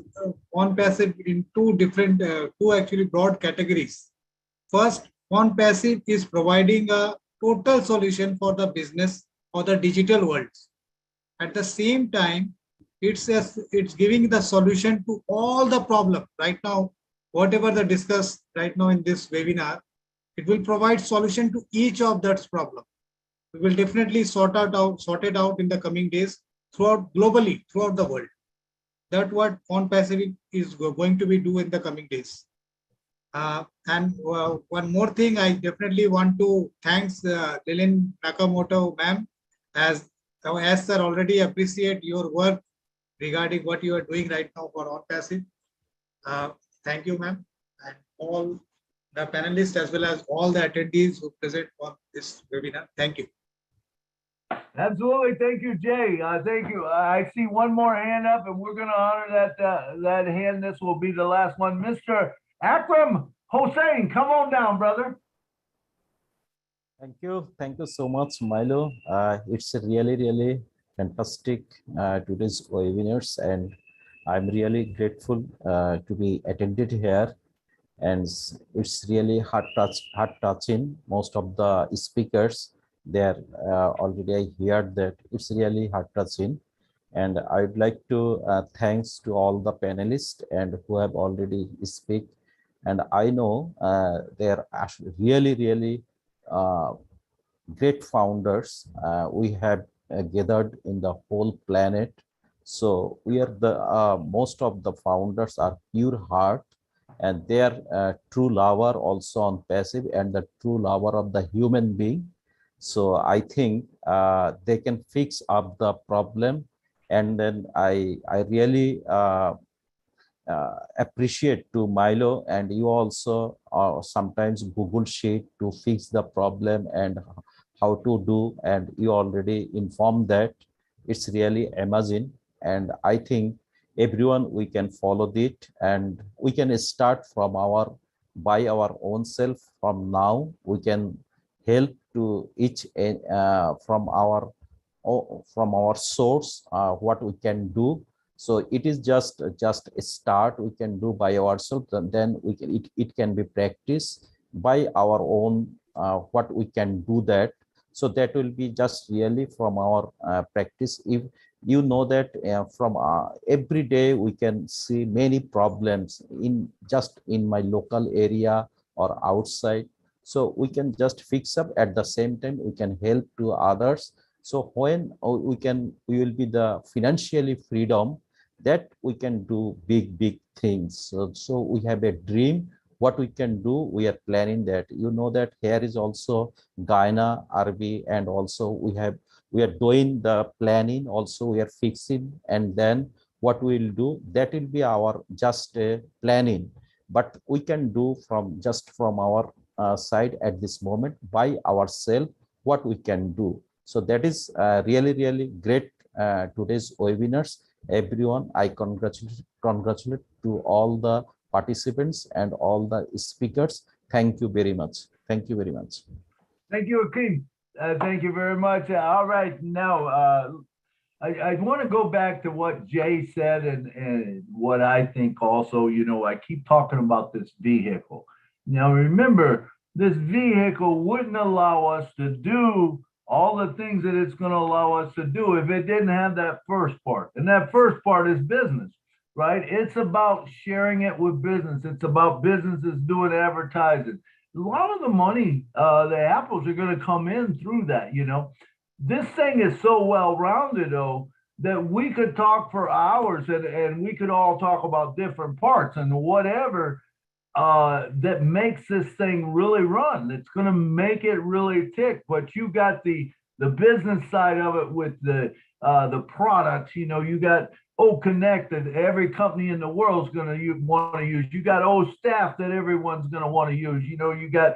on passive in two actually broad categories. First, on passive is providing a total solution for the business or the digital world. At the same time, it's giving the solution to all the problem right now. Whatever the discuss right now in this webinar, it will provide solution to each of that problem. We will definitely sort it out in the coming days globally throughout the world. That's what on passive is going to be do in the coming days. And one more thing, I definitely want to thanks Lillian Nakamoto, ma'am, as sir already appreciate your work regarding what you are doing right now for on passive. Thank you, ma'am, and all the panelists as well as all the attendees who present on this webinar. Thank you. Absolutely. Thank you, Jay. Thank you. I see one more hand up, and we're going to honor that hand. This will be the last one. Mr. Akram Hossein, come on down, brother. Thank you. Thank you so much, Milo. It's a really fantastic today's webinars, and I'm really grateful to be attended here. And it's really heart touching. Most of the speakers there already I heard that it's really heart touching. And I'd like to thanks to all the panelists and who have already speak. And I know they're actually really great founders we have gathered in the whole planet. So we are the most of the founders are pure heart, and they are true lover also on passive and the true lover of the human being. So I think they can fix up the problem. And then I really appreciate to Milo, and you also sometimes Google Sheet to fix the problem and how to do, and you already informed that. It's really amazing, and I think everyone we can follow it, and we can start from by our own self. From now we can help to each from our source what we can do. So it is just a start we can do by ourselves, and then we can it can be practiced by our own what we can do that. So that will be just really from our practice. If you know that from every day we can see many problems in just in my local area or outside. So we can just fix up, at the same time we can help to others. So when we will be the financially freedom, that we can do big things. So we have a dream what we can do. We are planning that. You know that here is also Guyana, RB, and also we are doing the planning. Also we are fixing, and then what we will do, that will be our just planning. But we can do from our side at this moment by ourselves what we can do. So that is really great today's webinars. Everyone, I congratulate to all the participants and all the speakers. Thank you very much. Thank you very much. Thank you, Akeem. Thank you very much. All right, now I want to go back to what Jay said and what I think also. You know, I keep talking about this vehicle. Now remember, this vehicle wouldn't allow us to do all the things that it's going to allow us to do if it didn't have that first part. And that first part is business, right? It's about sharing it with business. It's about businesses doing advertising. A lot of the money, the apples are going to come in through that, you know. This thing is so well-rounded, though, that we could talk for hours and we could all talk about different parts and whatever that makes this thing really run. It's going to make it really tick. But you got the business side of it with the products. You know, you got Connect that every company in the world is going to want to use. You got staff that everyone's going to want to use. You know, you got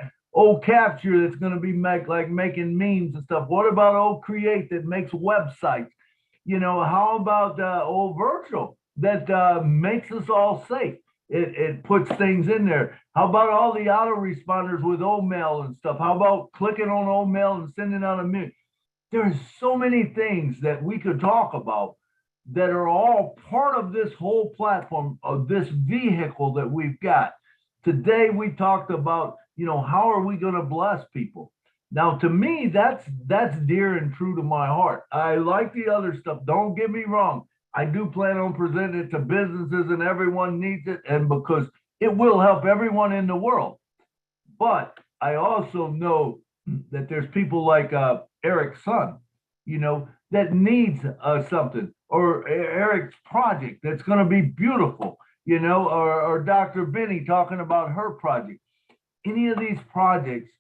Capture that's going to be making memes and stuff? What about Create that makes websites? How about Virtual that makes us all safe? It puts things in there. How about all the autoresponders with Mail and stuff? How about clicking on Mail and sending out a mail? There's so many things that we could talk about that are all part of this whole platform, of this vehicle that we've got. Today, we talked about, how are we going to bless people? Now, to me, that's dear and true to my heart. I like the other stuff. Don't get me wrong. I do plan on presenting it to businesses, and everyone needs it, and because it will help everyone in the world. But I also know that there's people like Eric's son, that needs something, or Eric's project that's going to be beautiful, or Dr. Benny talking about her project. Any of these projects,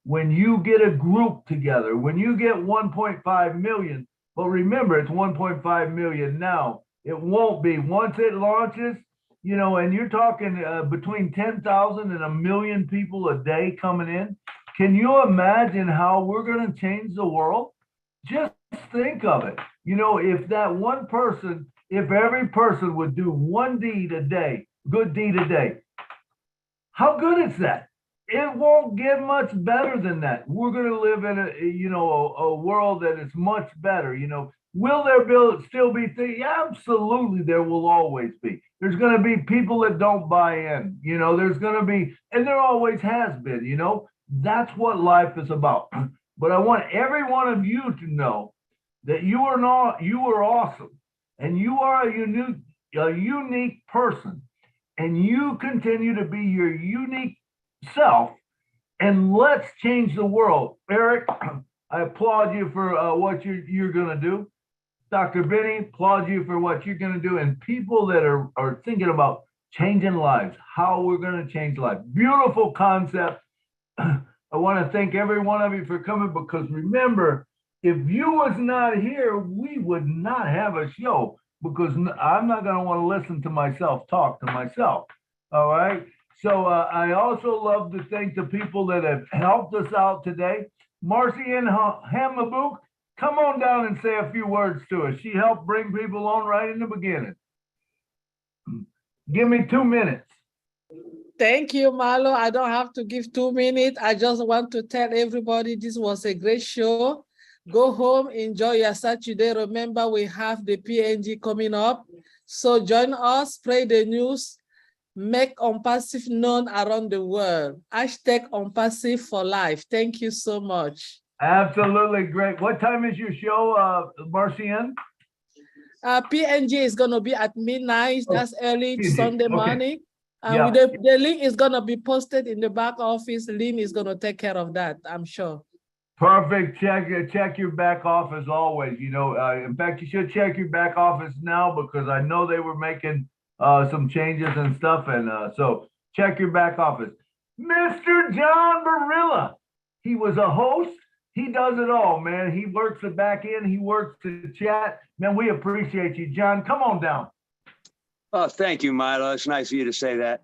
when you get a group together, when you get 1.5 million, but remember, it's 1.5 million now. It won't be once it launches, and you're talking between 10,000 and 1 million people a day coming in. Can you imagine how we're going to change the world? Just think of it. If that one person, if every person would do one deed a day, good deed a day, how good is that? It won't get much better than that. We're going to live in a world that is much better. Will there still be things? Yeah, absolutely, there will always be. There's going to be people that don't buy in. There's going to be, and there always has been. That's what life is about. But I want every one of you to know that you are awesome, and you are a unique person, and you continue to be your unique self, and let's change the world. Eric, I applaud you for what you're going to do. Dr. Benny, applaud you for what you're going to do. And people that are thinking about changing lives, how we're going to change lives. Beautiful concept. I want to thank every one of you for coming, because remember, if you was not here, we would not have a show, because I'm not going to want to listen to myself talk to myself. All right. So I also love to thank the people that have helped us out today. Marcy and Hamabook, come on down and say a few words to us. She helped bring people on right in the beginning. Give me 2 minutes. Thank you, Milo. I don't have to give 2 minutes. I just want to tell everybody this was a great show. Go home, enjoy your Saturday. Remember, we have the PNG coming up. So join us, spread the news, make OnPassive known around the world. Hashtag OnPassive for life. Thank you so much. Absolutely great. What time is your show, Marcian? PNG is going to be at midnight. That's early Sunday morning. Yeah. The link is going to be posted in the back office. Lynn is going to take care of that, I'm sure. Perfect. Check your back office always. In fact, you should check your back office now, because I know they were making some changes and stuff. And so check your back office. Mr. John Barilla, he was a host. He does it all, man. He works the back end. He works the chat. Man, we appreciate you, John. Come on down. Oh, thank you, Milo. It's nice of you to say that.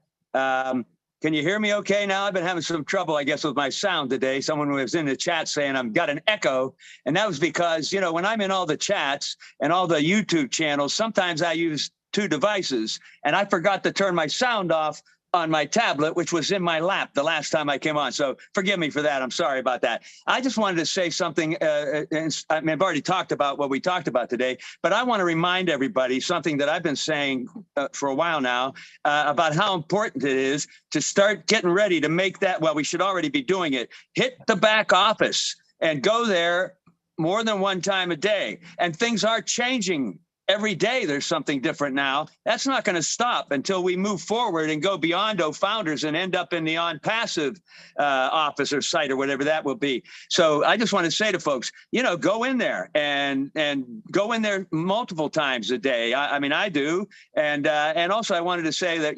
Can you hear me okay now? I've been having some trouble, I guess, with my sound today. Someone was in the chat saying I've got an echo. And that was because, when I'm in all the chats and all the YouTube channels, sometimes I use 2 devices, and I forgot to turn my sound off on my tablet, which was in my lap the last time I came on. So forgive me for that. I'm sorry about that. I just wanted to say something. I've already talked about what we talked about today, but I want to remind everybody something that I've been saying for a while now about how important it is to start getting ready to make that. Well, we should already be doing it. Hit the back office and go there more than one time a day. And things are changing. Every day there's something different now. That's not going to stop until we move forward and go beyond founders and end up in the OnPassive office or site or whatever that will be. So I just want to say to folks, go in there and go in there multiple times a day. I mean, I do. And also I wanted to say that,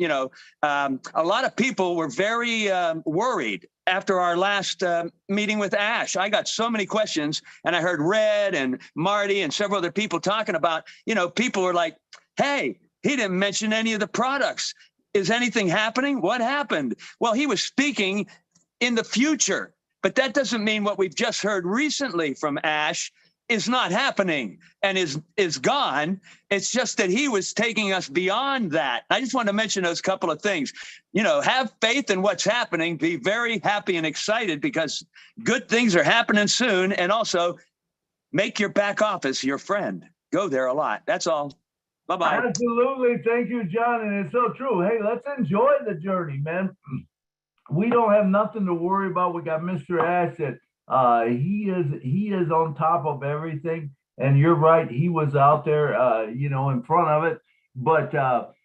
a lot of people were very worried after our last meeting with Ash. I got so many questions, and I heard Red and Marty and several other people talking about, people were like, hey, he didn't mention any of the products. Is anything happening? What happened? Well, he was speaking in the future. But that doesn't mean what we've just heard recently from Ash is not happening and is gone. It's just that he was taking us beyond that. I just want to mention those couple of things. You know, have faith in what's happening, be very happy and excited because good things are happening soon. And also make your back office your friend. Go there a lot. That's all. Bye-bye. Absolutely. Thank you, John. And it's so true. Hey, let's enjoy the journey, man. We don't have nothing to worry about. We got Mr. Ash that he is on top of everything. And you're right, he was out there you know, in front of it. But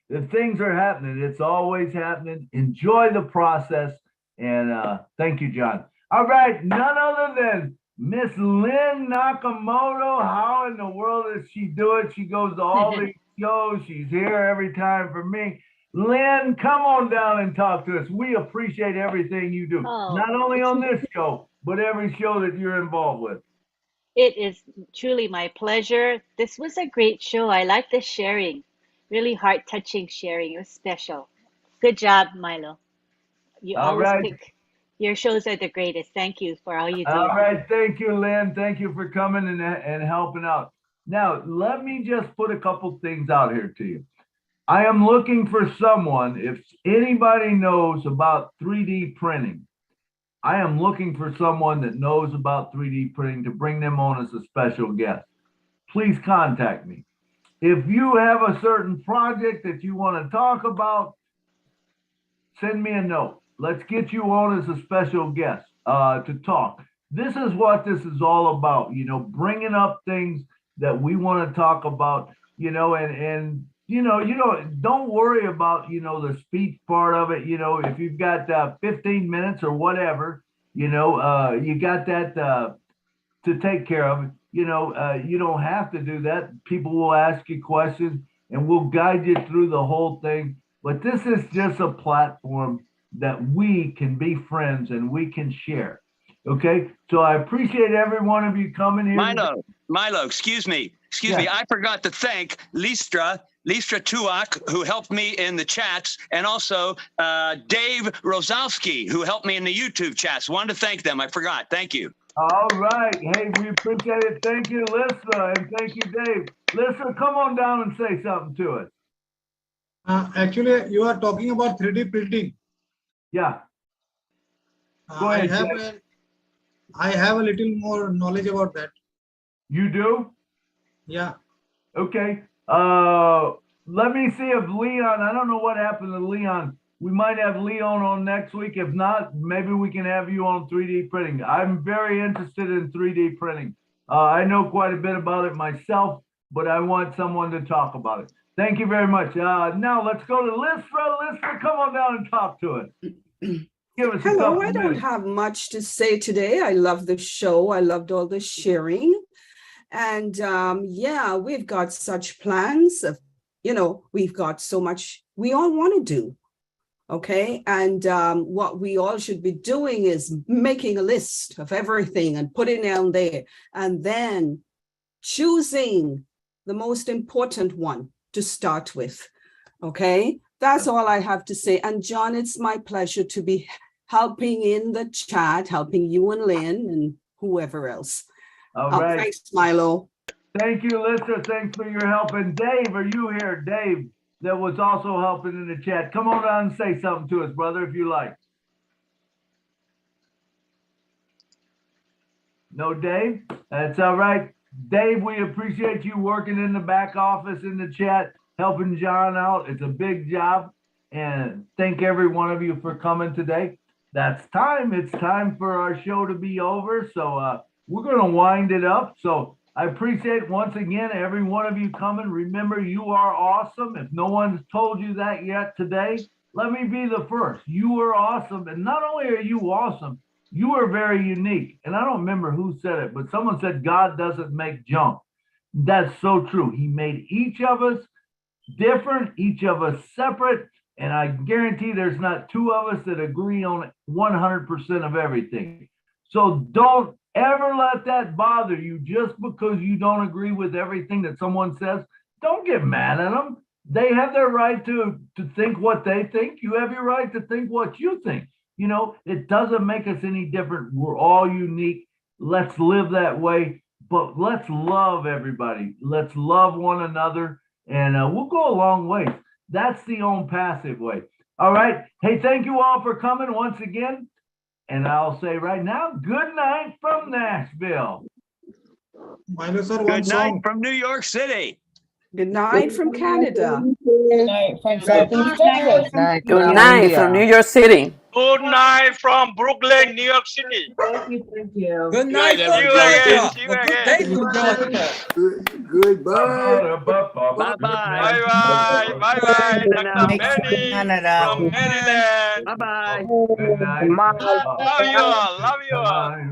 if things are happening, it's always happening. Enjoy the process. And thank you, John. All right, none other than Miss Lynn Nakamoto. How in the world does she do it? She goes to all these shows. She's here every time for me. Lynn, come on down and talk to us. We appreciate everything you do, not only on this show, but every show that you're involved with. It is truly my pleasure. This was a great show. I like the sharing, really heart-touching sharing. It was special. Good job, Milo. You All always right. pick, your shows are the greatest. Thank you for all you do. All right. Thank you, Lynn. Thank you for coming and helping out. Now, let me just put a couple things out here to you. I am looking for someone, if anybody knows about 3D printing, I am looking for someone that knows about 3D printing to bring them on as a special guest. Please contact me. If you have a certain project that you want to talk about, send me a note. Let's get you on as a special guest to talk. This is what this is all about, you know, bringing up things that we want to talk about, you know, and you know, don't worry about, you know, the speech part of it. You know, if you've got 15 minutes or whatever, you know, you got that to take care of. You know, you don't have to do that. People will ask you questions and we'll guide you through the whole thing. But this is just a platform that we can be friends and we can share. Okay, so I appreciate every one of you coming here. Milo, excuse me. Yeah. I forgot to thank Listra Tuak, who helped me in the chats, and also Dave Rosalski, who helped me in the YouTube chats. Wanted to thank them. I forgot. Thank you. All right. Hey, we appreciate it. Thank you, Lissa, and thank you, Dave. Lissa, come on down and say something to us. Actually, you are talking about 3D printing. Yeah. Go ahead, I have a little more knowledge about that. You do? Yeah. Okay. Let me see if Leon, I don't know what happened to Leon. We might have Leon on next week. If not, maybe we can have you on 3D printing. I'm very interested in 3D printing. I know quite a bit about it myself, but I want someone to talk about it. Thank you very much. Now let's go to Listra. Listra, come on down and talk to us. Give us Hello, I don't have much to say today. I love the show. I loved all the sharing. And yeah, we've got such plans. You know, we've got so much we all want to do. Okay. And what we all should be doing is making a list of everything and putting it down there. And then choosing the most important one to start with. Okay. That's all I have to say. And John, it's my pleasure to be helping in the chat, helping you and Lynn and whoever else. All right. Thanks, Milo. Thank you, Lisa. Thanks for your help. And Dave, are you here? Dave, that was also helping in the chat. Come on down and say something to us, brother, if you like. No, Dave? That's all right. Dave, we appreciate you working in the back office in the chat, helping John out. It's a big job. And thank every one of you for coming today. That's time. It's time for our show to be over. So we're going to wind it up. So I appreciate once again every one of you coming. Remember, you are awesome. If no one's told you that yet today, let me be the first. You are awesome. And not only are you awesome, you are very unique. And I don't remember who said it, but someone said God doesn't make junk. That's so true. He made each of us different, each of us separate. And I guarantee there's not two of us that agree on 100% of everything. So don't ever let that bother you just because you don't agree with everything that someone says. Don't get mad at them. They have their right to think what they think. You have your right to think what you think. You know, it doesn't make us any different. We're all unique. Let's live that way, but let's love everybody. Let's love one another, and we'll go a long way. That's the Own Passive way. All right. Hey, thank you all for coming once again. And I'll say right now, good night from Nashville. Good night from New York City. Good night from Canada. Good night from Southeast Texas. Good night from New York City. Good night from Brooklyn, New York City. Thank you, thank you. Good night See from you Georgia. again. See you Well, good again. day from Georgia. Goodbye. Bye bye. Bye bye. Bye bye. Dr. Benny Canada. from Maryland. Bye bye. Good night. Love you all. Love you all.